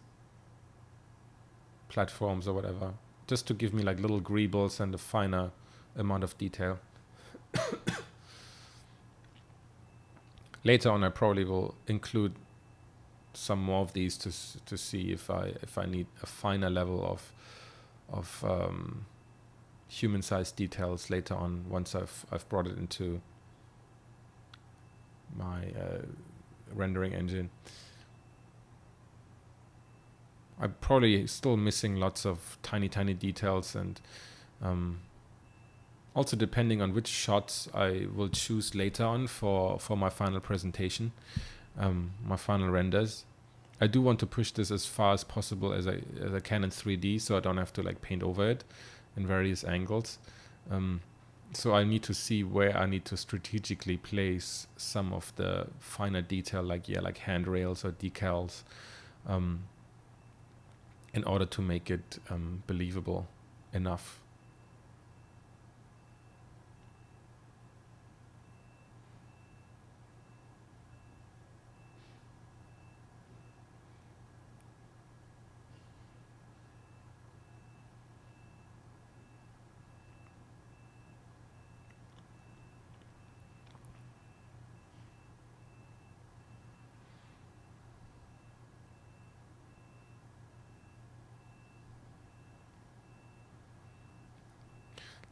platforms or whatever, just to give me like little greebles and a finer amount of detail. Later on, I probably will include some more of these to see if I need a finer level of human-sized details later on, once I've brought it into my rendering engine. I'm probably still missing lots of tiny details, and also depending on which shots I will choose later on for my final presentation, my final renders. I do want to push this as far as possible as I can in 3D, so I don't have to like paint over it in various angles. So I need to see where I need to strategically place some of the finer detail, like handrails or decals, in order to make it believable enough.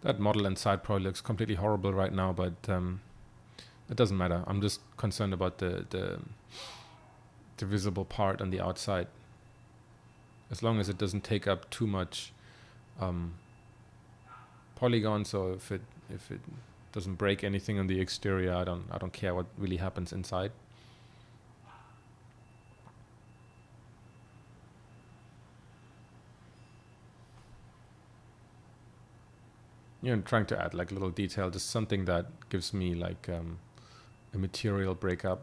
That model inside probably looks completely horrible right now, but it doesn't matter. I'm just concerned about the visible part on the outside. As long as it doesn't take up too much polygons, or if it doesn't break anything on the exterior, I don't care what really happens inside. Trying to add like little detail, just something that gives me like a material breakup.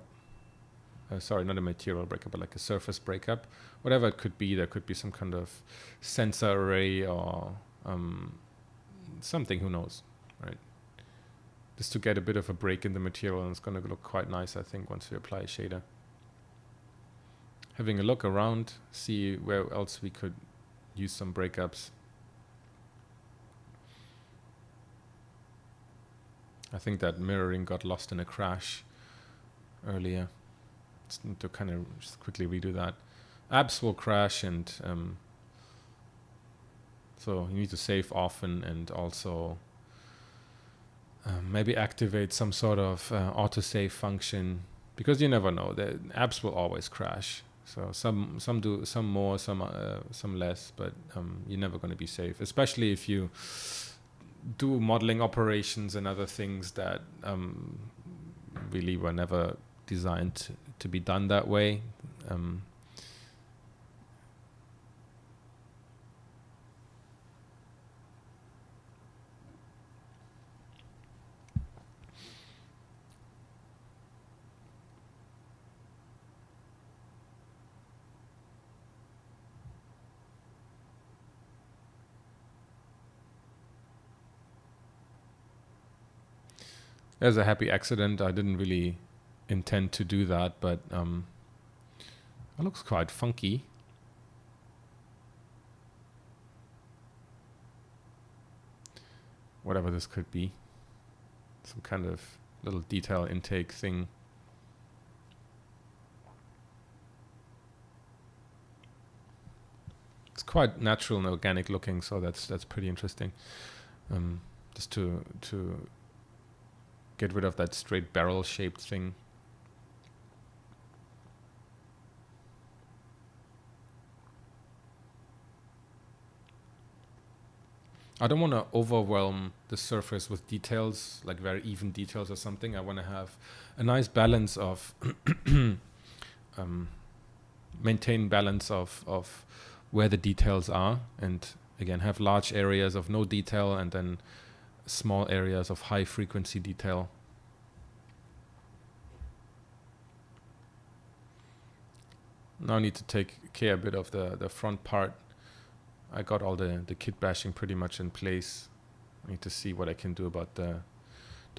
Sorry, not a material breakup, but like a surface breakup. Whatever it could be, there could be some kind of sensor array or something, who knows, right? Just to get a bit of a break in the material, and it's going to look quite nice, I think, once we apply a shader. Having a look around, see where else we could use some breakups. I think that mirroring got lost in a crash earlier. Just need to kind of just quickly redo that. Apps will crash, and So you need to save often, and also maybe activate some sort of autosave function, because you never know. The apps will always crash. So some do, some more, some less, but you're never going to be safe, especially if you do modeling operations and other things that really were never designed to be done that way. There's a happy accident. I didn't really intend to do that, but it looks quite funky. Whatever this could be. Some kind of little detail intake thing. It's quite natural and organic looking, so that's pretty interesting. Just to get rid of that straight barrel shaped thing. I don't want to overwhelm the surface with details, like very even details or something. I want to have a nice balance of maintain balance of where the details are, and again have large areas of no detail and then small areas of high frequency detail. Now I need to take care a bit of the front part. I got all the kit bashing pretty much in place. I need to see what I can do about the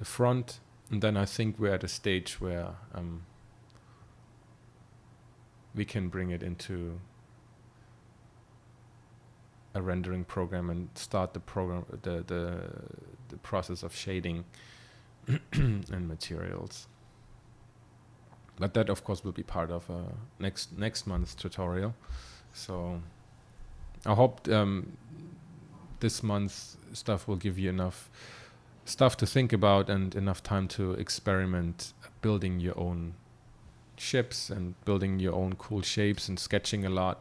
front, and then I think we're at a stage where we can bring it into a rendering program and start the process of shading and materials. But that of course will be part of next month's tutorial. So I hope this month's stuff will give you enough stuff to think about and enough time to experiment building your own ships and building your own cool shapes and sketching a lot.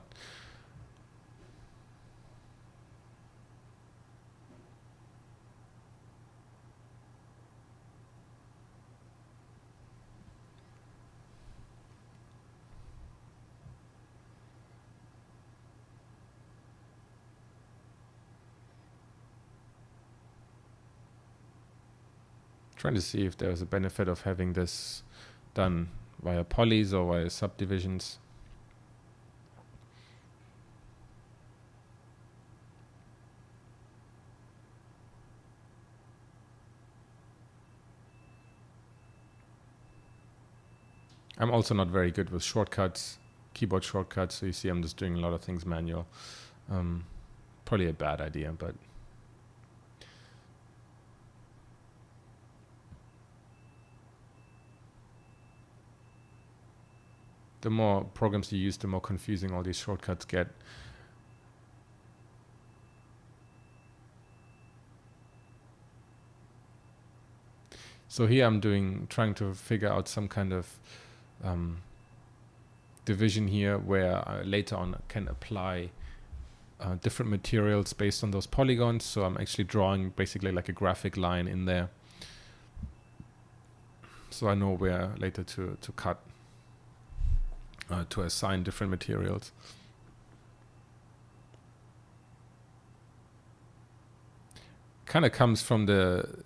Trying to see if there's a benefit of having this done via polys or via subdivisions. I'm also not very good with shortcuts, keyboard shortcuts, so you see I'm just doing a lot of things manual. Probably a bad idea, but the more programs you use, the more confusing all these shortcuts get. So here I'm trying to figure out some kind of division here where I later on can apply different materials based on those polygons. So I'm actually drawing basically like a graphic line in there, so I know where later to cut, to assign different materials. Kind of comes from the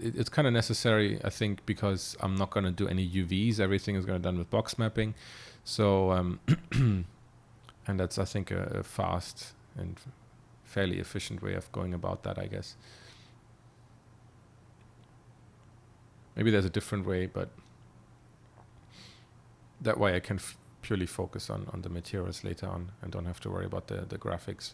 it's kind of necessary, I think, because I'm not going to do any UVs. Everything is going to be done with box mapping. So and that's, I think, a fast and fairly efficient way of going about that, I guess. Maybe there's a different way, but that way I can purely focus on the materials later on and don't have to worry about the graphics.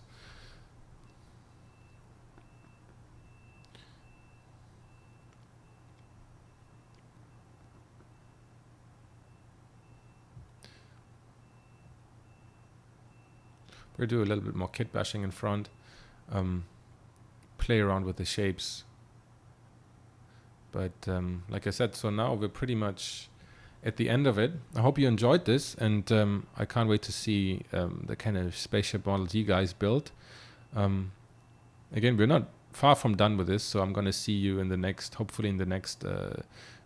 We'll do a little bit more kit bashing in front. play around with the shapes. But like I said, so now we're pretty much at the end of it. I hope you enjoyed this, and I can't wait to see the kind of spaceship models you guys built. Again, we're not far from done with this, so I'm going to see you in the next, hopefully in the next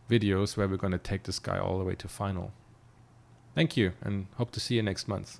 videos, where we're going to take this guy all the way to final. Thank you, and hope to see you next month.